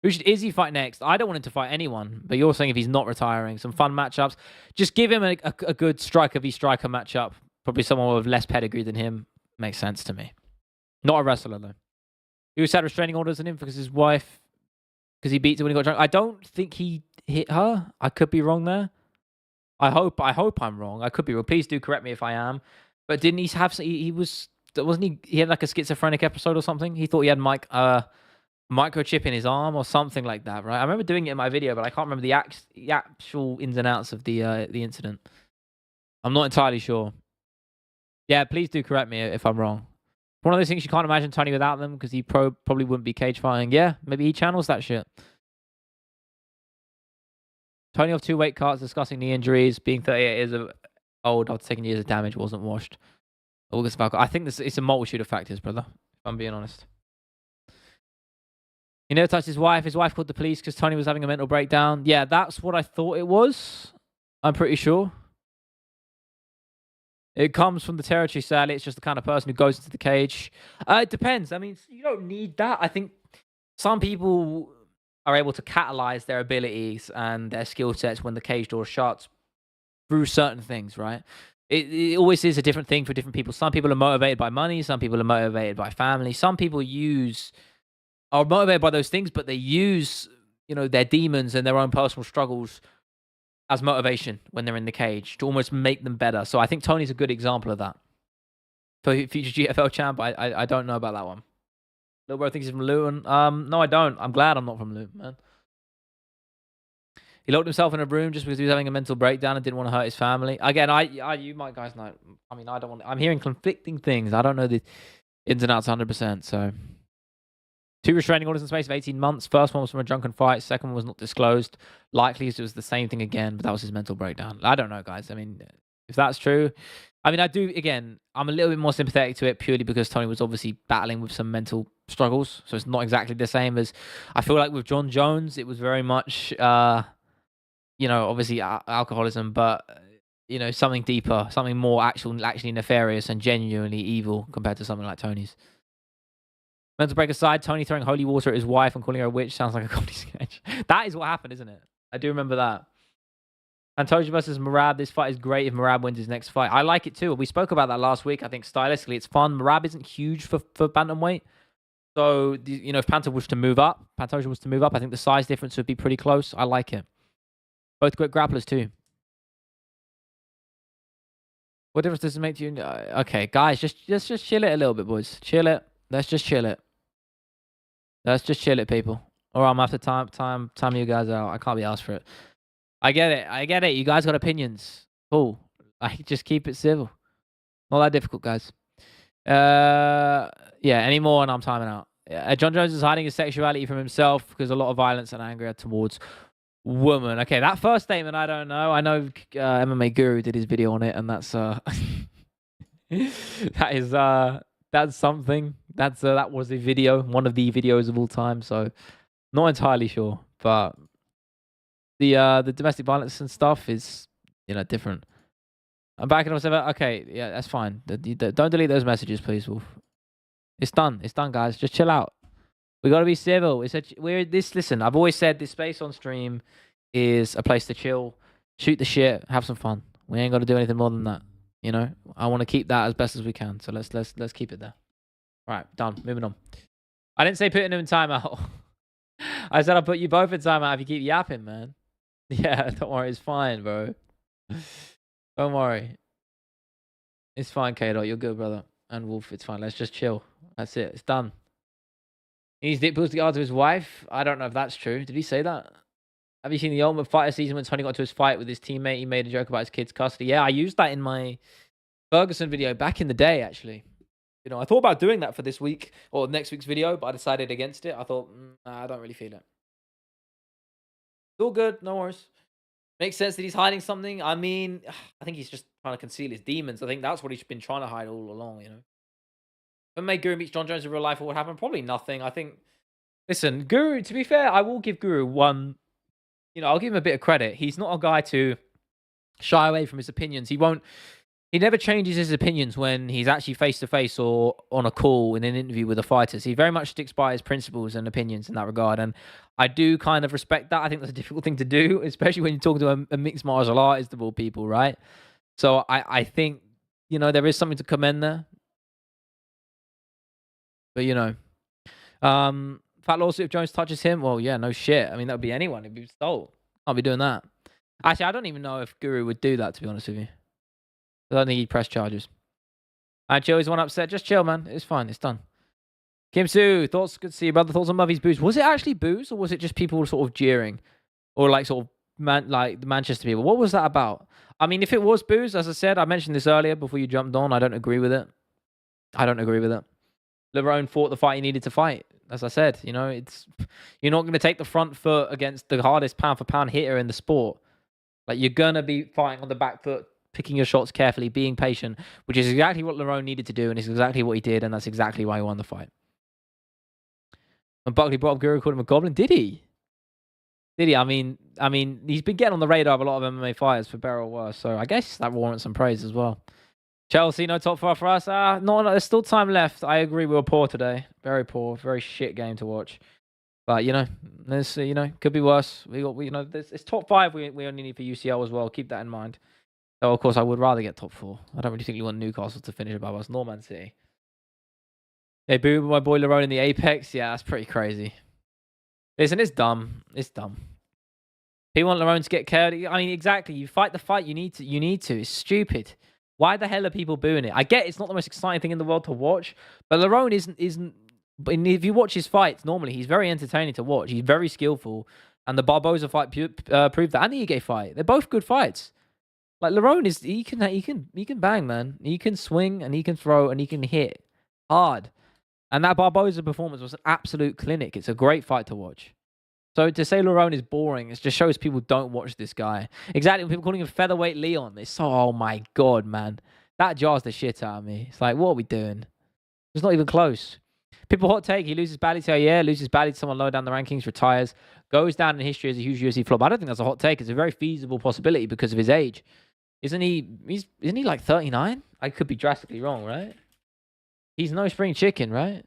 Who should Izzy fight next? I don't want him to fight anyone, but you're saying if he's not retiring, some fun matchups. Just give him a good striker v striker matchup. Probably someone with less pedigree than him. Makes sense to me. Not a wrestler, though. He was had restraining orders on him because his wife, because he beat her when he got drunk. I don't think he hit her. I could be wrong there. I hope I'm wrong. I could be wrong. Please do correct me if I am. But didn't he have? Wasn't he? He had like a schizophrenic episode or something. He thought he had microchip in his arm or something like that, right? I remember doing it in my video, but I can't remember the actual ins and outs of the incident. I'm not entirely sure. Yeah, please do correct me if I'm wrong. One of those things you can't imagine Tony without them because he probably wouldn't be cage fighting. Yeah, maybe he channels that shit. Tony off 2 weight cuts, discussing knee injuries, being 38 years old after taking years of damage, wasn't washed. August Falco. I think it's a multitude of factors, brother, if I'm being honest. He never touched his wife. His wife called the police because Tony was having a mental breakdown. Yeah, that's what I thought it was. I'm pretty sure. It comes from the territory, sadly. It's just the kind of person who goes into the cage. It depends. I mean, you don't need that. I think some people are able to catalyze their abilities and their skill sets when the cage door shuts through certain things, right? It always is a different thing for different people. Some people are motivated by money. Some people are motivated by family. Some people are motivated by those things, but they use, their demons and their own personal struggles as motivation when they're in the cage to almost make them better. So I think Tony's a good example of that. For future GFL champ, I don't know about that one. Little bro thinks he's from Luton. No, I don't. I'm glad I'm not from Luton, man. He locked himself in a room just because he was having a mental breakdown and didn't want to hurt his family. Again, you might guys know. I mean, I don't want. I'm hearing conflicting things. I don't know the ins and outs 100%. So, 2 restraining orders in the space of 18 months. First one was from a drunken fight. Second one was not disclosed. Likely it was the same thing again, but that was his mental breakdown. I don't know, guys. I mean, if that's true, I mean, I do. Again, I'm a little bit more sympathetic to it purely because Tony was obviously battling with some mental struggles. So it's not exactly the same as I feel like with John Jones. It was very much, obviously alcoholism, but something deeper, something more actually nefarious and genuinely evil compared to something like Tony's. Mental break aside, Tony throwing holy water at his wife and calling her a witch sounds like a comedy sketch. That is what happened, isn't it? I do remember that. Antoja versus Merab. This fight is great if Merab wins his next fight. I like it too. We spoke about that last week. I think stylistically it's fun. Merab isn't huge for bantamweight. So, if Pantoja was to move up, I think the size difference would be pretty close. I like it. Both great grapplers too. What difference does it make to you? Okay, guys, just chill it a little bit, boys. Chill it. Let's just chill it. Let's just chill it, people. Or I'm gonna have to time you guys out. I can't be asked for it. I get it. You guys got opinions. Cool. Just keep it civil. Not that difficult, guys. Yeah, any more and I'm timing out. John Jones is hiding his sexuality from himself because a lot of violence and anger towards woman. Okay, that first statement I don't know. I know MMA Guru did his video on it, and that's that's something. That was a video, one of the videos of all time. So not entirely sure, but the domestic violence and stuff is different. I'm back in whatever. Okay, yeah, that's fine. Don't delete those messages, please, Wolf. It's done. It's done, guys. Just chill out. We gotta be civil. Listen, I've always said this space on stream is a place to chill, shoot the shit, have some fun. We ain't gotta do anything more than that. I want to keep that as best as we can. So let's keep it there. All right, done. Moving on. I didn't say putting him in timeout. I said I'll put you both in timeout if you keep yapping, man. Yeah, don't worry. It's fine, bro. Don't worry. It's fine, K-Dot. You're good, brother. And Wolf, it's fine. Let's just chill. That's it. It's done. He's dick pulls the guard to his wife. I don't know if that's true. Did he say that? Have you seen the Ultimate Fighter season when Tony got into his fight with his teammate? He made a joke about his kid's custody. Yeah, I used that in my Ferguson video back in the day, actually. I thought about doing that for this week or next week's video, but I decided against it. I thought, I don't really feel it. It's all good. No worries. Makes sense that he's hiding something. I mean, I think he's just trying to conceal his demons. I think that's what he's been trying to hide all along, When May Guru meets John Jones in real life, what would happen? Probably nothing. I think, listen, Guru, to be fair, I will give Guru one, I'll give him a bit of credit. He's not a guy to shy away from his opinions. He won't, He never changes his opinions when he's actually face to face or on a call in an interview with the fighters. He very much sticks by his principles and opinions in that regard, and I do kind of respect that. I think that's a difficult thing to do, especially when you're talking to a mixed martial artist of all people, right? So I think there is something to commend there, but fat lawsuit if Jones touches him. Well, yeah, no shit. I mean, that would be anyone. It'd be stole. I'll be doing that. Actually, I don't even know if Guru would do that, to be honest with you. I don't think he'd press charges. Chill, he's one upset. Just chill, man. It's fine. It's done. Kim Soo, thoughts? Good to see you, brother. Thoughts on Murphy's booze? Was it actually booze, or was it just people sort of jeering, or like sort of like the Manchester people? What was that about? I mean, if it was booze, as I said, I mentioned this earlier before you jumped on. I don't agree with it. Lerone fought the fight he needed to fight. As I said, it's you're not going to take the front foot against the hardest pound for pound hitter in the sport. Like, you're gonna be fighting on the back foot, picking your shots carefully, being patient, which is exactly what Lerone needed to do, and it's exactly what he did, and that's exactly why he won the fight. And Buckley brought up Guru, called him a goblin. Did he? I mean, he's been getting on the radar of a lot of MMA fighters, for better or worse. So I guess that warrants some praise as well. Chelsea, no top 4 for us. No, there's still time left. I agree, we were poor today. Very poor. Very shit game to watch. But, there's, could be worse. It's top 5 we only need for UCL as well. Keep that in mind. Though, of course, I would rather get top 4. I don't really think you want Newcastle to finish above us, nor Man City. Hey, boo, my boy Lerone in the Apex. Yeah, that's pretty crazy. Listen, it's dumb. It's dumb. People want Lerone to get KO'd. I mean, exactly. You fight the fight. You need to. It's stupid. Why the hell are people booing it? I get it's not the most exciting thing in the world to watch, but Lerone isn't. But if you watch his fights, normally he's very entertaining to watch. He's very skillful, and the Barboza fight proved that, and the Ige fight. They're both good fights. Like, Lerone he can bang, man. He can swing and he can throw and he can hit hard. And that Barboza performance was an absolute clinic. It's a great fight to watch. So to say Lerone is boring, it just shows people don't watch this guy. Exactly, when people calling him Featherweight Leon, it's so, oh my God, man. That jars the shit out of me. It's like, what are we doing? It's not even close. People hot take, he loses badly to loses badly to someone lower down the rankings, retires, goes down in history as a huge UFC flop. I don't think that's a hot take. It's a very feasible possibility because of his age. Isn't he like 39? I could be drastically wrong, right? He's no spring chicken, right?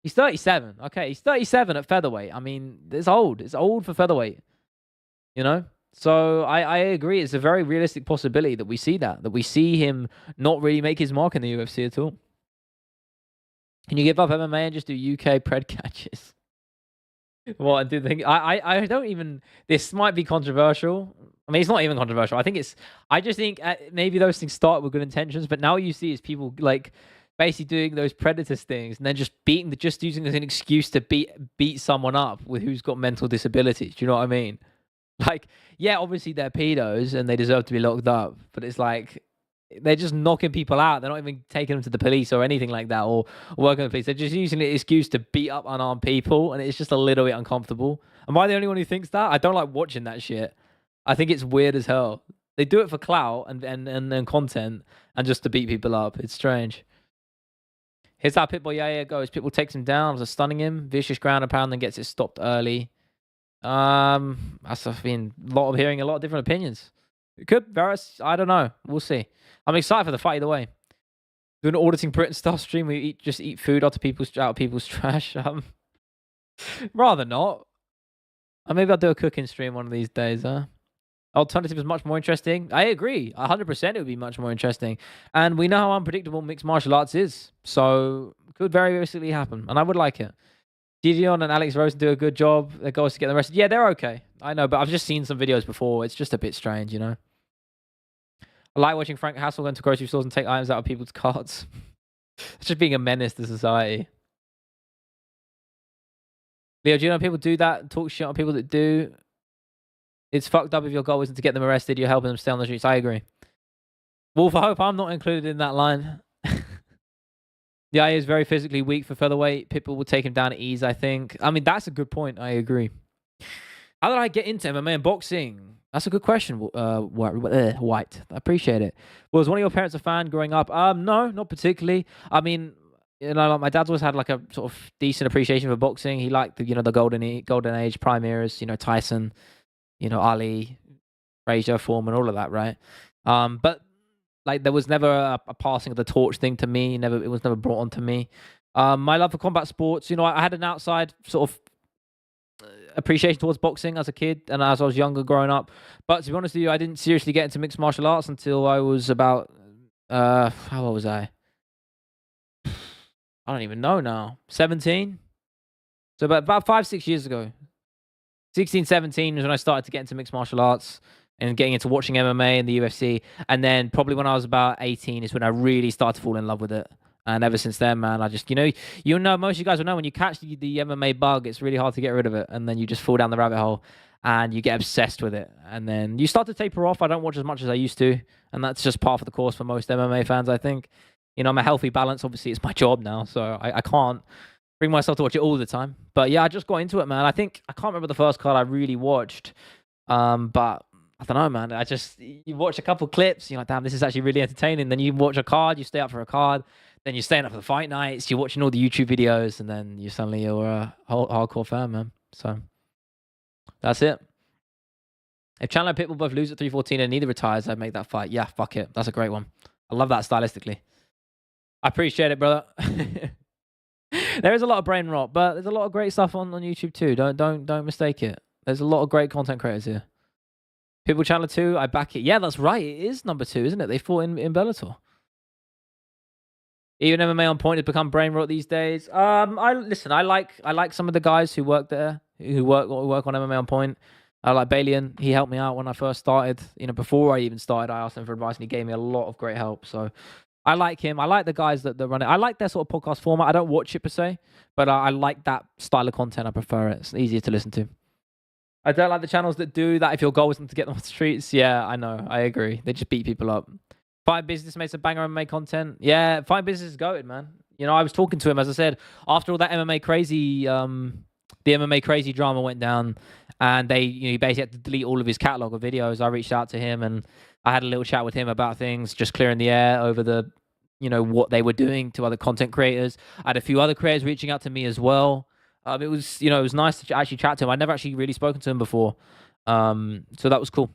He's 37. Okay, he's 37 at featherweight. I mean, it's old. It's old for featherweight. So I agree. It's a very realistic possibility that we see that we see him not really make his mark in the UFC at all. Can you give up MMA and just do UK pred catches? What, and do the thing? I don't even. This might be controversial. I mean, it's not even controversial. I just think maybe those things start with good intentions, but now you see is people like basically doing those predators things and then just using as an excuse to beat someone up with who's got mental disabilities. Do you know what I mean? Like, yeah, obviously they're pedos and they deserve to be locked up, but it's like they're just knocking people out. They're not even taking them to the police or anything like that, or working with the police. They're just using the excuse to beat up unarmed people, and it's just a little bit uncomfortable. Am I the only one who thinks that? I don't like watching that shit. I think it's weird as hell. They do it for clout and content and just to beat people up. It's strange. Here's how Pitbull Yaya goes. Pitbull takes him down after stunning him. Vicious ground and pound, then gets it stopped early. I've been hearing a lot of different opinions. It could, Varus. I don't know. We'll see. I'm excited for the fight either way. Do an auditing Britain style stream where you just eat food out of people's trash. Rather not. Maybe I'll do a cooking stream one of these days, huh? Alternative is much more interesting. I agree. 100% it would be much more interesting. And we know how unpredictable mixed martial arts is. So could very realistically happen. And I would like it. Gideon and Alex Rosen do a good job. Their goal is to get them arrested. Yeah, they're okay. I know, but I've just seen some videos before. It's just a bit strange, I like watching Frank Hassel go into grocery stores and take items out of people's carts. It's just being a menace to society. Leo, do you know people do that? Talk shit on people that do. It's fucked up if your goal isn't to get them arrested. You're helping them stay on the streets. I agree. Wolf, I hope I'm not included in that line. The IA is very physically weak for featherweight. Pitbull will take him down at ease, I think. I mean, that's a good point. I agree. How did I get into MMA and boxing? That's a good question, White. I appreciate it. Was one of your parents a fan growing up? No, not particularly. I mean, like my dad's always had like a sort of decent appreciation for boxing. He liked the, the golden age, prime eras, Tyson, Ali, Frazier, Foreman, all of that, right? But Like there was never a passing of the torch thing to me. It was never brought on to me. My love for combat sports, you know, I had an outside sort of appreciation towards boxing as a kid and as I was younger growing up. But to be honest with you, I didn't seriously get into mixed martial arts until I was about how old was I? I don't even know now. 17. So about 5, 6 years ago. 16, 17 was when I started to get into mixed martial arts and getting into watching MMA and the UFC. And then probably when I was about 18 is when I really started to fall in love with it. And ever since then, man, I just, you know, most of you guys will know when you catch the MMA bug, it's really hard to get rid of it. And then you just fall down the rabbit hole and you get obsessed with it. And then you start to taper off. I don't watch as much as I used to. And that's just part of the course for most MMA fans, I think. You know, I'm a healthy balance. Obviously, it's my job now. So I can't bring myself to watch it all the time. But yeah, I just got into it, man. I can't remember the first card I really watched. But I don't know, man. You watch a couple clips, you're like, damn, this is actually really entertaining. Then you watch a card, you stay up for a card. Then you're staying up for the fight nights, you're watching all the YouTube videos, and then you're a hardcore fan, man. So that's it. If Chandler and Pitbull both lose at 314 and neither retires, I'd make that fight. Yeah, fuck it. That's a great one. I love that stylistically. I appreciate it, brother. There is a lot of brain rot, but there's a lot of great stuff on YouTube too. Don't mistake it. There's a lot of great content creators here. Pitbull Chandler 2, I back it. Yeah, that's right. It is number 2, isn't it? They fought in Bellator. Even MMA on point has become brain rot these days. I like some of the guys who work there, who work on MMA on point. I like Balian. He helped me out when I first started. You know, before I even started, I asked him for advice and he gave me a lot of great help. So I like him. I like the guys that run it. I like their sort of podcast format. I don't watch it per se, but I like that style of content. I prefer it. It's easier to listen to. I don't like the channels that do that if your goal isn't to get them off the streets. Yeah, I know. I agree. They just beat people up. Fight Business made some banger MMA content. Yeah, Fight Business is goated, man. You know, I was talking to him, as I said, after all that MMA crazy, the MMA crazy drama went down, and he basically had to delete all of his catalog of videos. I reached out to him, and I had a little chat with him about things, just clearing the air over what they were doing to other content creators. I had a few other creators reaching out to me as well. It was nice to actually chat to him. I'd never actually really spoken to him before, so that was cool.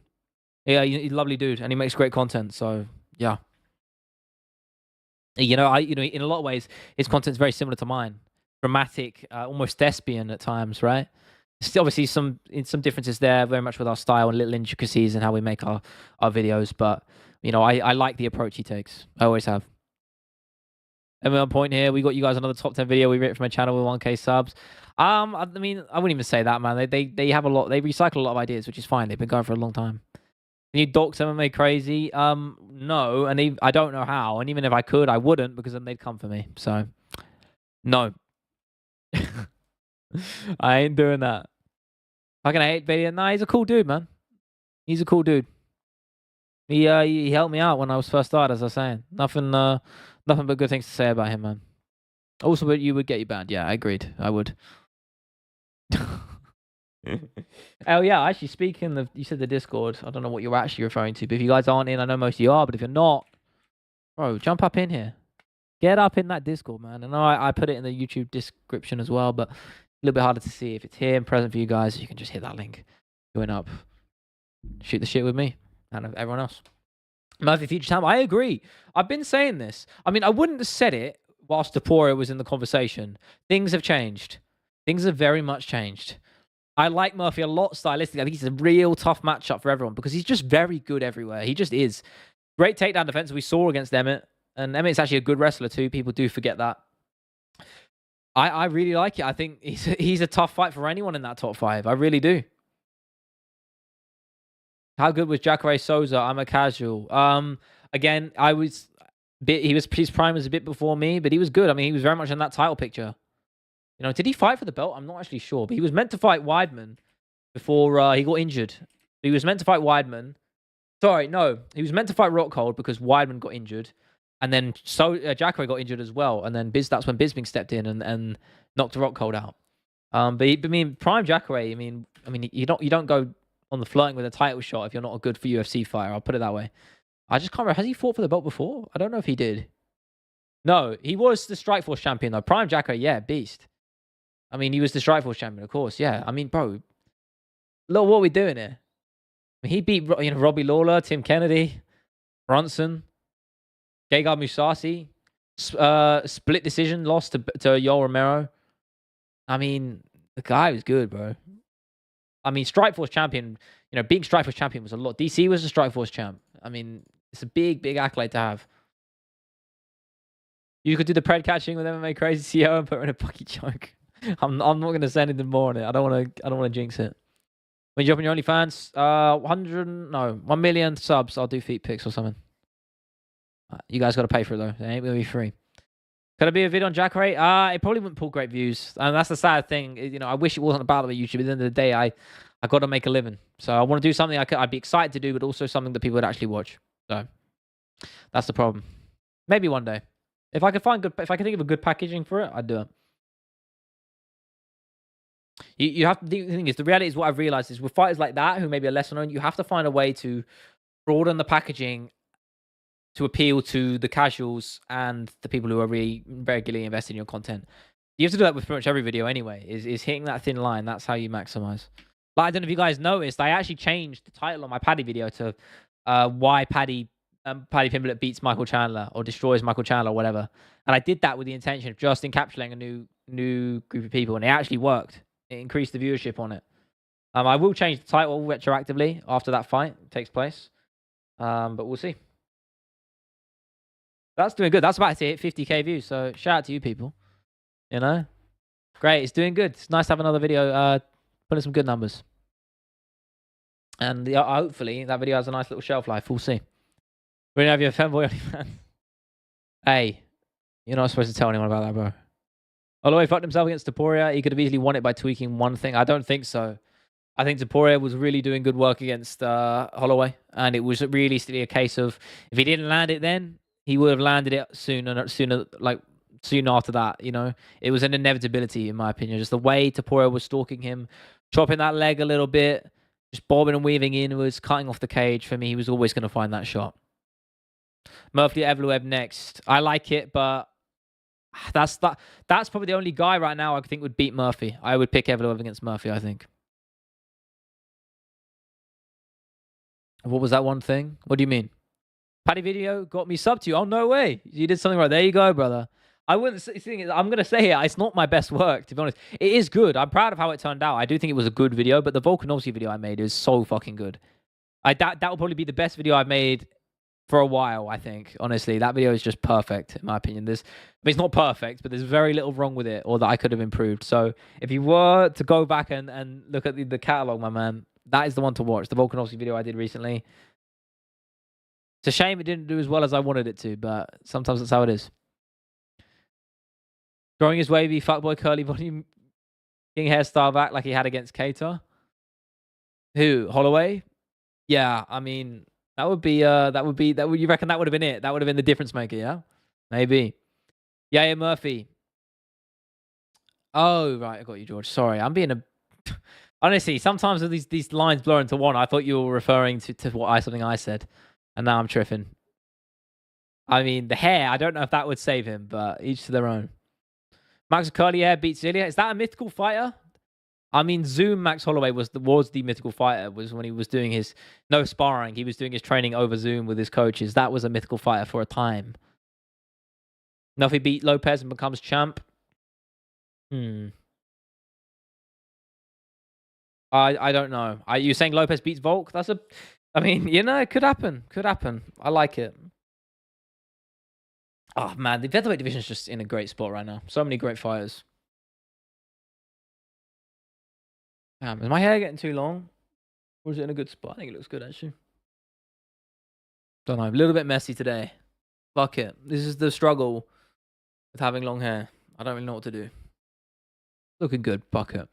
Yeah, he's a lovely dude, and he makes great content. So yeah, in a lot of ways, his content's very similar to mine. Dramatic, almost thespian at times, right? Still, obviously, some differences there, very much with our style and little intricacies and how we make our videos. But I like the approach he takes. I always have. And we're on point here. We got you guys another top 10 video we rate from my channel with 1K subs. I mean, I wouldn't even say that, man. They have a lot. They recycle a lot of ideas, which is fine. They've been going for a long time. Can you dox MMA crazy? No, and I don't know how. And even if I could, I wouldn't, because then they'd come for me. So, no. I ain't doing that. How can I hate Bailey? Nah, he's a cool dude, man. He's a cool dude. He helped me out when I was first started, as I was saying. Nothing but good things to say about him, man. Also, but you would get you banned. Yeah, I agreed. I would. Oh yeah, actually, speaking of, you said the Discord. I don't know what you're actually referring to, but if you guys aren't in, I know most of you are. But if you're not, bro, jump up in here. Get up in that Discord, man. And I put it in the YouTube description as well, but a little bit harder to see. If it's here and present for you guys, you can just hit that link. Join up. Shoot the shit with me and everyone else. Murphy Future Time, I agree. I've been saying this. I mean, I wouldn't have said it whilst Topuria was in the conversation. Things have changed. Things have very much changed. I like Murphy a lot stylistically. I think he's a real tough matchup for everyone because he's just very good everywhere. He just is. Great takedown defense we saw against Emmett. And Emmett's actually a good wrestler too. People do forget that. I really like it. I think he's a tough fight for anyone in that top 5. I really do. How good was Jacare Souza? I'm a casual. Again, his prime was a bit before me, but he was good. I mean, he was very much in that title picture. Did he fight for the belt? I'm not actually sure, but he was meant to fight Weidman before he got injured. He was meant to fight Weidman. Sorry, no, he was meant to fight Rockhold because Weidman got injured, and then Jacare got injured as well, and then that's when Bisping stepped in and knocked Rockhold out. But I mean, prime Jacare. I mean, you don't go on the flirting with a title shot if you're not a good for UFC fighter. I'll put it that way. I just can't remember. Has he fought for the belt before? I don't know if he did. No, he was the Strikeforce champion though. Prime Jacare, yeah, beast. I mean, he was the Strikeforce champion, of course. Yeah, I mean, bro, look what we're doing here. I mean, he beat Robbie Lawler, Tim Kennedy, Brunson. Gegard Mousasi, split decision loss to Yoel Romero. I mean, the guy was good, bro. I mean, Strikeforce champion, being Strikeforce champion was a lot. DC was a Strikeforce champ. I mean, it's a big, big accolade to have. You could do the pred catching with MMA Crazy CEO and put her in a bucky choke. I'm not going to say anything more on it. I don't want to jinx it. When you open your OnlyFans, 1 million subs, I'll do feet pics or something. You guys got to pay for it though. It ain't going to be free. Could it be a video on Jack Ray? It probably wouldn't pull great views, and that's the sad thing. I wish it wasn't about the YouTube. At the end of the day, I got to make a living, so I want to do something I'd be excited to do, but also something that people would actually watch. So that's the problem. Maybe one day, if I could think of a good packaging for it, I'd do it. You have to. The thing is, the reality is what I've realized is with fighters like that who maybe are lesser known, you have to find a way to broaden the packaging to appeal to the casuals and the people who are really regularly invested in your content. You have to do that with pretty much every video anyway, is hitting that thin line. That's how you maximize. But I don't know if you guys noticed, I actually changed the title on my Paddy video to why Paddy Pimblett beats Michael Chandler or destroys Michael Chandler or whatever. And I did that with the intention of just encapsulating a new group of people, and it actually worked. It increased the viewership on it. I will change the title retroactively after that fight takes place. But we'll see. That's doing good. That's about to hit 50k views. So shout out to you people. Great. It's doing good. It's nice to have another video putting some good numbers. And hopefully that video has a nice little shelf life. We'll see. We're gonna have your fanboy OnlyFans. Hey, you're not supposed to tell anyone about that, bro. Oliveira fucked himself against Topuria. He could have easily won it by tweaking one thing. I don't think so. I think Topuria was really doing good work against Holloway, and it was realistically a case of if he didn't land it then, he would have landed it soon after that. It was an inevitability in my opinion. Just the way Topuria was stalking him, chopping that leg a little bit, just bobbing and weaving in, was cutting off the cage. For me, he was always going to find that shot. Murphy Evloev next. I like it, but that's probably the only guy right now I think would beat Murphy. I would pick Evloev against Murphy, I think. What was that one thing? What do you mean? Paddy video got me sub to you. Oh, no way. You did something right. There you go, brother. I wouldn't say, I'm going to say it. It's not my best work, to be honest. It is good. I'm proud of how it turned out. I do think it was a good video, but the Volkanovski video I made is so fucking good. That will probably be the best video I've made for a while, I think. Honestly, that video is just perfect, in my opinion. It's not perfect, but there's very little wrong with it or that I could have improved. So if you were to go back and look at the catalog, my man, that is the one to watch. The Volkanovski video I did recently. It's a shame it didn't do as well as I wanted it to, but sometimes that's how it is. Throwing his wavy fuckboy curly body king hairstyle back like he had against Cater. Who? Holloway? Yeah, I mean, you reckon that would have been it? That would have been the difference maker, yeah? Maybe. Yeah, Murphy. Oh, right, I got you, George. Sorry, I'm being a... Honestly, sometimes these lines blur into one. I thought you were referring to something I said. And now I'm tripping. I mean, the hair, I don't know if that would save him, but each to their own. Max curly hair beats Ilya. Is that a mythical fighter? I mean, Zoom Max Holloway was the mythical fighter. Was when he was doing his no sparring. He was doing his training over Zoom with his coaches. That was a mythical fighter for a time. Now if he beat Lopez and becomes champ. I don't know. Are you saying Lopez beats Volk? I mean, it could happen. Could happen. I like it. Oh, man. The featherweight division is just in a great spot right now. So many great fighters. Damn, is my hair getting too long? Or is it in a good spot? I think it looks good, actually. Don't know. A little bit messy today. Fuck it. This is the struggle with having long hair. I don't really know what to do. Looking good. Fuck it.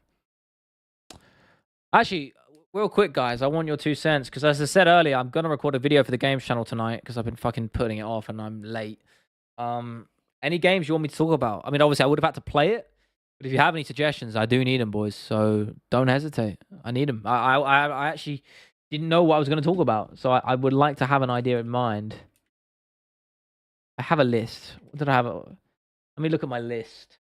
Actually, real quick, guys, I want your 2 cents, because as I said earlier, I'm going to record a video for the games channel tonight, because I've been fucking putting it off, and I'm late. Any games you want me to talk about? I mean, obviously, I would have had to play it, but if you have any suggestions, I do need them, boys, so don't hesitate. I need them. I actually didn't know what I was going to talk about, so I would like to have an idea in mind. I have a list. What did I have? Let me look at my list.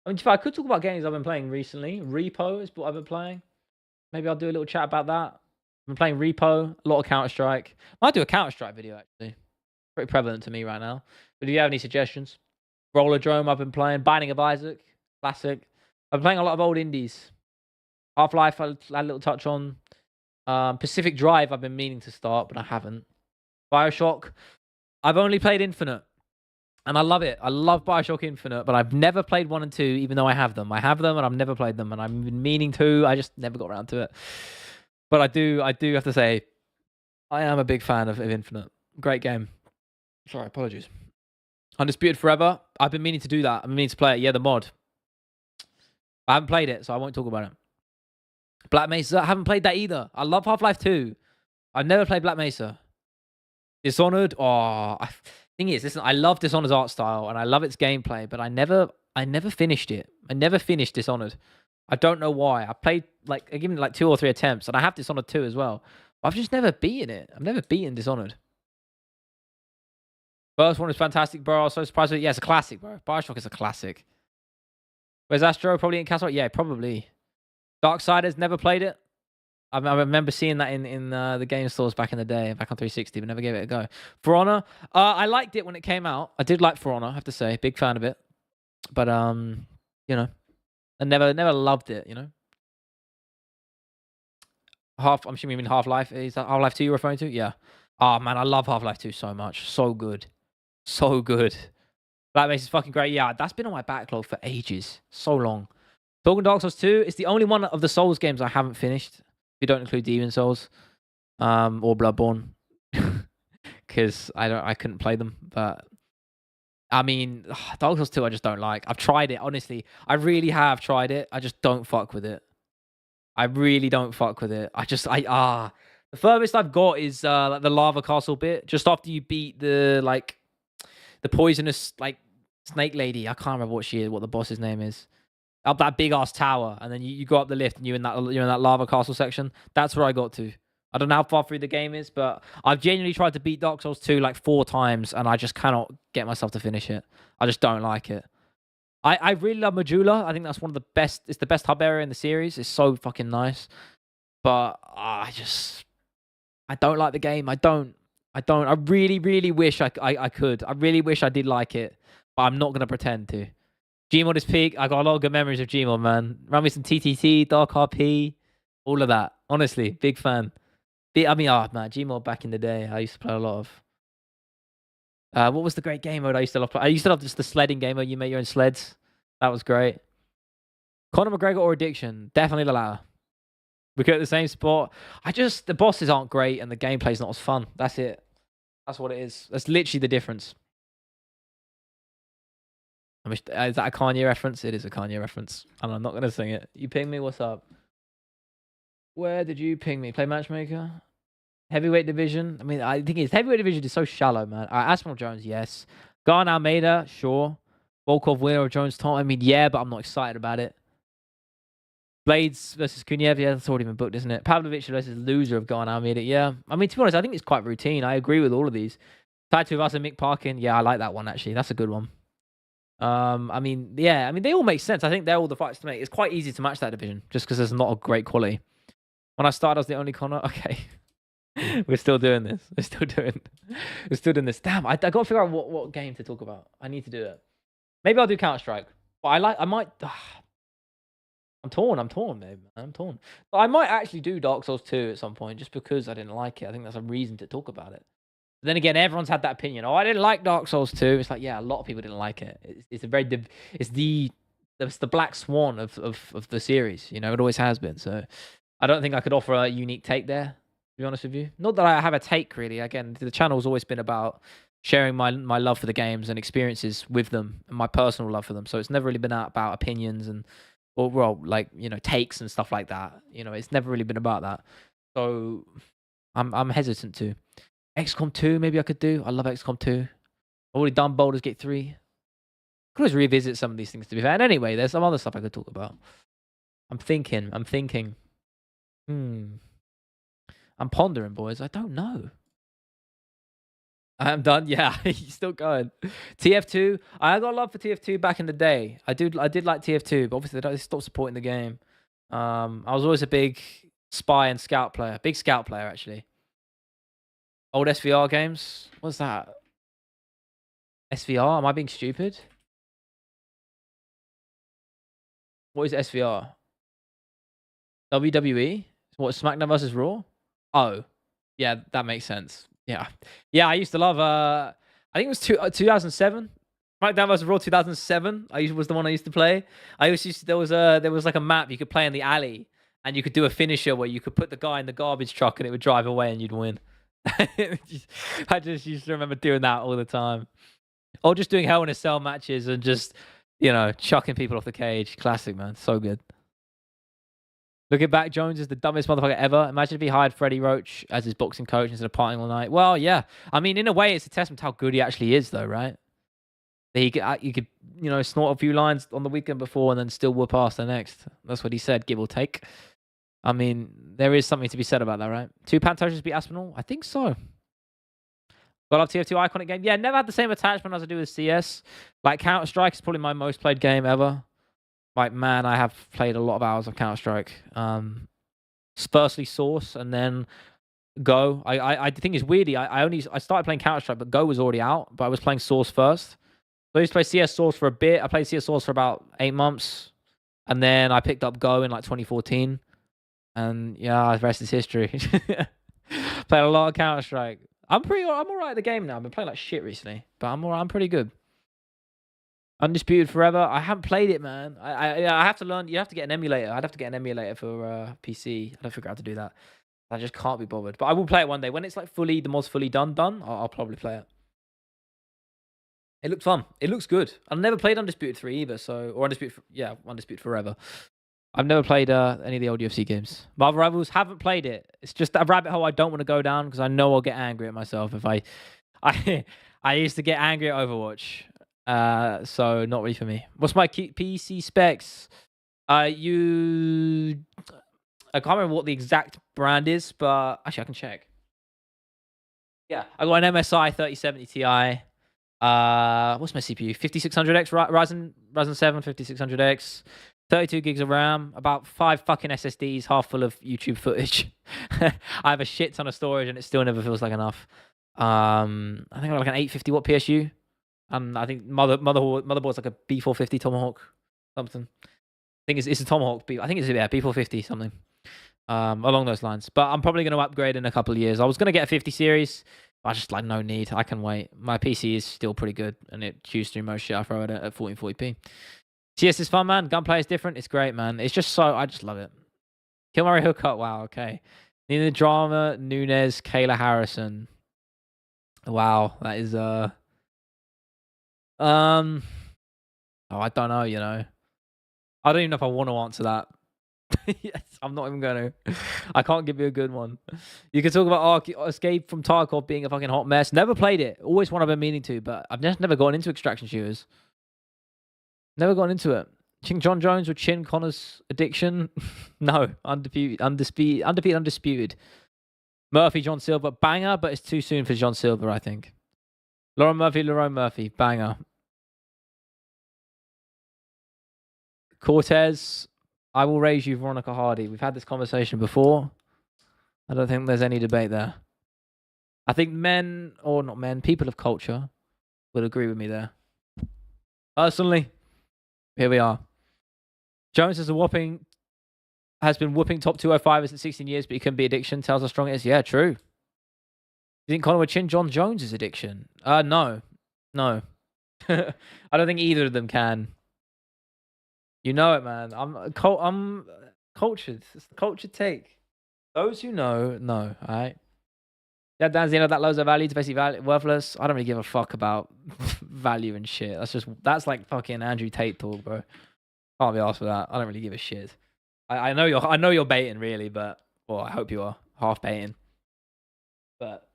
I mean, I could talk about games I've been playing recently. Repo is what I've been playing. Maybe I'll do a little chat about that. I've been playing Repo, a lot of Counter-Strike. I might do a Counter-Strike video, actually. pretty prevalent to me right now. But do you have any suggestions? Rollerdrome, I've been playing. Binding of Isaac, classic. I've been playing a lot of old indies. Half-Life, I had a little touch on. Pacific Drive, I've been meaning to start, but I haven't. Bioshock, I've only played Infinite. And I love it. I love Bioshock Infinite, but I've never played 1 and 2, even though I have them. I have them, and I've never played them, and I've been meaning to. I just never got around to it. But I do have to say, I am a big fan of Infinite. Great game. Sorry, apologies. Undisputed Forever. I've been meaning to do that. I've been meaning to play it. Yeah, the mod. I haven't played it, so I won't talk about it. Black Mesa. I haven't played that either. I love Half-Life 2. I've never played Black Mesa. Dishonored. Oh, thing is, listen, I love Dishonored's art style and I love its gameplay, but I never finished it. I never finished Dishonored. I don't know why. I played I given it like 2 or 3 attempts, and I have Dishonored 2 as well. I've just never beaten it. I've never beaten Dishonored. First one is fantastic, bro. I was so surprised with it. Yeah, it's a classic, bro. Bioshock is a classic. Where's Astro? Probably in Castle? Yeah, probably. Darksiders, never played it. I remember seeing that in the game stores back in the day, back on 360, but never gave it a go. For Honor, I liked it when it came out. I did like For Honor, I have to say. Big fan of it. But, you know, I never loved it, you know. I'm assuming you mean Half-Life. Is that Half-Life 2 you're referring to? Yeah. Oh, man, I love Half-Life 2 so much. So good. So good. Black Mesa's fucking great. Yeah, that's been on my backlog for ages. So long. Talking Dark Souls 2, it's the only one of the Souls games I haven't finished. If you don't include Demon Souls. Or Bloodborne. Because I couldn't play them. But I mean, Dark Souls 2 I just don't like. I've tried it, honestly. I really have tried it. I just don't fuck with it. I really don't fuck with it. The furthest I've got is like the lava castle bit. Just after you beat the poisonous snake lady. I can't remember what the boss's name is. Up that big ass tower, and then you go up the lift, and you're in that lava castle section. That's where I got to. I don't know how far through the game is, but I've genuinely tried to beat Dark Souls 2 like 4 times, and I just cannot get myself to finish it. I just don't like it. I really love Majula. I think that's one of the best. It's the best hub area in the series. It's so fucking nice. But I don't like the game. I don't. I really, really wish I could. I really wish I did like it, but I'm not gonna pretend to. Gmod is peak. I got a lot of good memories of Gmod, man. Run me some TTT, Dark RP, all of that. Honestly, big fan. Man, Gmod back in the day, I used to play a lot of. What was the great game mode I used to love? I used to love just the sledding game mode. You make your own sleds. That was great. Conor McGregor or Addiction? Definitely the latter. We go at the same spot. The bosses aren't great and the gameplay's not as fun. That's it. That's what it is. That's literally the difference. Is that a Kanye reference? It is a Kanye reference. And I'm not going to sing it. You ping me? What's up? Where did you ping me? Play Matchmaker? Heavyweight division? I mean, I think heavyweight division is so shallow, man. Aspinall Jones, yes. Garn Almeida, sure. Volkov winner of Jones Tom. I mean, yeah, but I'm not excited about it. Blades versus Kunyev, yeah, that's already been booked, isn't it? Pavlovich versus loser of Garn Almeida, yeah. I mean, to be honest, I think it's quite routine. I agree with all of these. Tattoo of us and Mick Parkin, yeah, I like that one, actually. That's a good one. I mean, they all make sense. I think they're all the fights to make. It's quite easy to match that division, just because there's not a great quality. When I started, I was the only Connor. Okay. We're still doing this. We're still doing this. Damn, I got to figure out what game to talk about. I need to do it. Maybe I'll do Counter-Strike. But I might... I'm torn, babe. I'm torn. But I might actually do Dark Souls 2 at some point, just because I didn't like it. I think that's a reason to talk about it. But then again, everyone's had that opinion. Oh, I didn't like Dark Souls 2. It's like, yeah, a lot of people didn't like it. It's the black swan of the series. You know, it always has been. So I don't think I could offer a unique take there, to be honest with you. Not that I have a take, really. Again, the channel's always been about sharing my love for the games and experiences with them and my personal love for them. So it's never really been about opinions and takes and stuff like that. You know, it's never really been about that. So I'm hesitant to. XCOM 2, maybe I could do. I love XCOM 2. I've already done Baldur's Gate 3. I could always revisit some of these things, to be fair. And anyway, there's some other stuff I could talk about. I'm thinking. I'm pondering, boys. I don't know. I am done. Yeah, he's still going. TF2. I got love for TF2 back in the day. I did like TF2, but obviously they stopped supporting the game. I was always a big spy and scout player. Big scout player, actually. Old SVR games. What's that? SVR? Am I being stupid? What is SVR? WWE? What, SmackDown versus Raw? Oh, yeah, that makes sense. Yeah. Yeah, I used to love, I think it was 2007. SmackDown vs. Raw 2007. Was the one I used to play. There was like a map you could play in the alley, and you could do a finisher where you could put the guy in the garbage truck and it would drive away and you'd win. I just used to remember doing that all the time. Or just doing Hell in a Cell matches and just, chucking people off the cage. Classic, man. So good. Looking back, Jones is the dumbest motherfucker ever. Imagine if he hired Freddie Roach as his boxing coach instead of partying all night. Well, yeah. I mean, in a way, it's a testament to how good he actually is, though, right? That you could, snort a few lines on the weekend before and then still whoop ass the next. That's what he said, give or take. I mean, there is something to be said about that, right? 2 Pantosians beat Aspinall? I think so. Got up TF2 iconic game. Yeah, never had the same attachment as I do with CS. Like, Counter-Strike is probably my most played game ever. Like, man, I have played a lot of hours of Counter-Strike. Firstly Source and then Go. I think it's weirdly, I started playing Counter-Strike, but Go was already out, but I was playing Source first. So I used to play CS Source for a bit. I played CS Source for about 8 months. And then I picked up Go in like 2014. And yeah, the rest is history. Played a lot of Counter-Strike. I'm alright at the game now. I've been playing like shit recently, but I'm pretty good. Undisputed Forever. I haven't played it, man. I have to learn. You have to get an emulator. I'd have to get an emulator for PC. I don't figure out how to do that. I just can't be bothered. But I will play it one day when it's like the mod's fully done. I'll probably play it. It looks fun. It looks good. I've never played Undisputed 3 either, Undisputed Forever. I've never played any of the old UFC games. Marvel Rivals, haven't played it. It's just a rabbit hole I don't want to go down because I know I'll get angry at myself if I used to get angry at Overwatch. So not really for me. What's my PC specs? I can't remember what the exact brand is, but actually I can check. Yeah, I got an MSI 3070 Ti. What's my CPU? 5600X Ryzen 7 5600X. 32 gigs of RAM, about 5 fucking SSDs, half full of YouTube footage. I have a shit ton of storage and it still never feels like enough. I think I got like an 850 watt PSU. I think motherboard's like a B450 Tomahawk something. I think it's a Tomahawk. I think it's B450 something. Along those lines. But I'm probably going to upgrade in a couple of years. I was going to get a 50 series. I just like no need. I can wait. My PC is still pretty good and it chews through most shit I throw at it at 1440p. CS is fun, man. Gunplay is different. It's great, man. It's just I just love it. Kilmurray hookup. Wow, okay. Nina Drama, Nunes, Kayla Harrison. Wow, that is oh, I don't know, I don't even know if I want to answer that. Yes, I'm not even going to. I can't give you a good one. You can talk about Escape from Tarkov being a fucking hot mess. Never played it. Always one I've been meaning to, but I've just never gotten into extraction shooters. Never got into it. Ching John Jones with Chin Connor's addiction? No. Undisputed. Murphy, John Silver. Banger, but it's too soon for John Silver, I think. Lerone Murphy. Banger. Cortez. I will raise you, Veronica Hardy. We've had this conversation before. I don't think there's any debate there. I think people of culture would agree with me there. Personally, here we are. Jones has been whooping top 205ers in 16 years, but he couldn't be addiction. Tells how strong it is. Yeah, true. You think Conor would chin John Jones' addiction? No. I don't think either of them can. You know it, man. I'm cultured. It's the cultured take. Those who know. All right. That loads of value to basically worthless. I don't really give a fuck about value and shit. That's like fucking Andrew Tate talk, bro. Can't be asked for that. I don't really give a shit. I know you're baiting, really, but I hope you are half baiting. But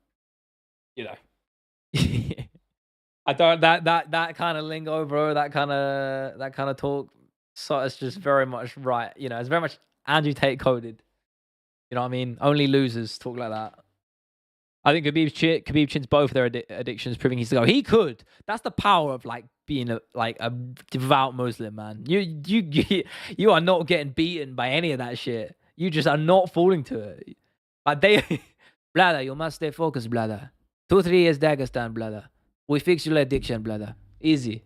I don't that kind of lingo, bro. That kind of talk. So it's just very much right. It's very much Andrew Tate coded. You know what I mean? Only losers talk like that. I think Khabib chins both their addictions, proving he's the go. He could. That's the power of like being a devout Muslim, man. You are not getting beaten by any of that shit. You just are not falling to it. Like brother, you must stay focused, brother. 2-3 years Dagestan, brother. We fix your addiction, brother. Easy.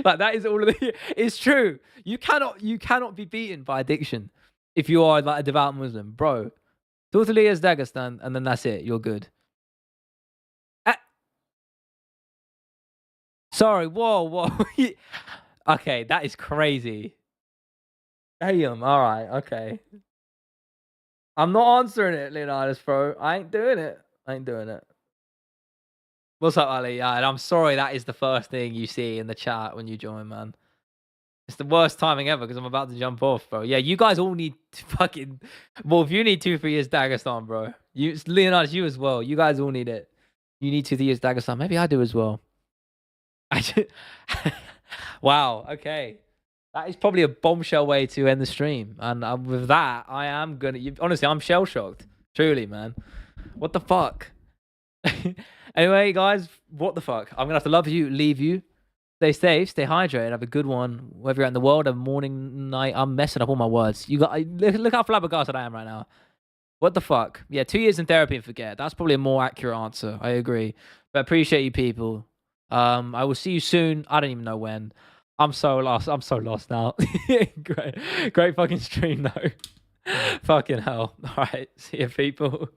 Like that is all of the. It's true. You cannot be beaten by addiction if you are like a devout Muslim, bro. Topuria is Dagestan, and then that's it. You're good. Sorry. Whoa. Okay, that is crazy. Damn. All right. Okay. I'm not answering it, Leonidas, bro. I ain't doing it. What's up, Ali? Yeah, and I'm sorry that is the first thing you see in the chat when you join, man. It's the worst timing ever because I'm about to jump off, bro. Yeah, you guys all need to fucking. Well, if you need 2 for years Dagestan, bro. Leonidas, you as well. You guys all need it. You need 2 years Dagestan. Maybe I do as well. Wow. Okay. That is probably a bombshell way to end the stream. And with that, I am gonna. Honestly, I'm shell shocked. Truly, man. What the fuck? Anyway, guys, what the fuck? I'm gonna have to love you, leave you. Stay safe, stay hydrated, have a good one. Whether you're out in the world, a morning, night. I'm messing up all my words. You got look how flabbergasted I am right now. What the fuck? Yeah, 2 years in therapy and forget. That's probably a more accurate answer. I agree. But appreciate you people. I will see you soon. I don't even know when. I'm so lost. I'm so lost now. Great fucking stream though. Fucking hell. All right. See you people.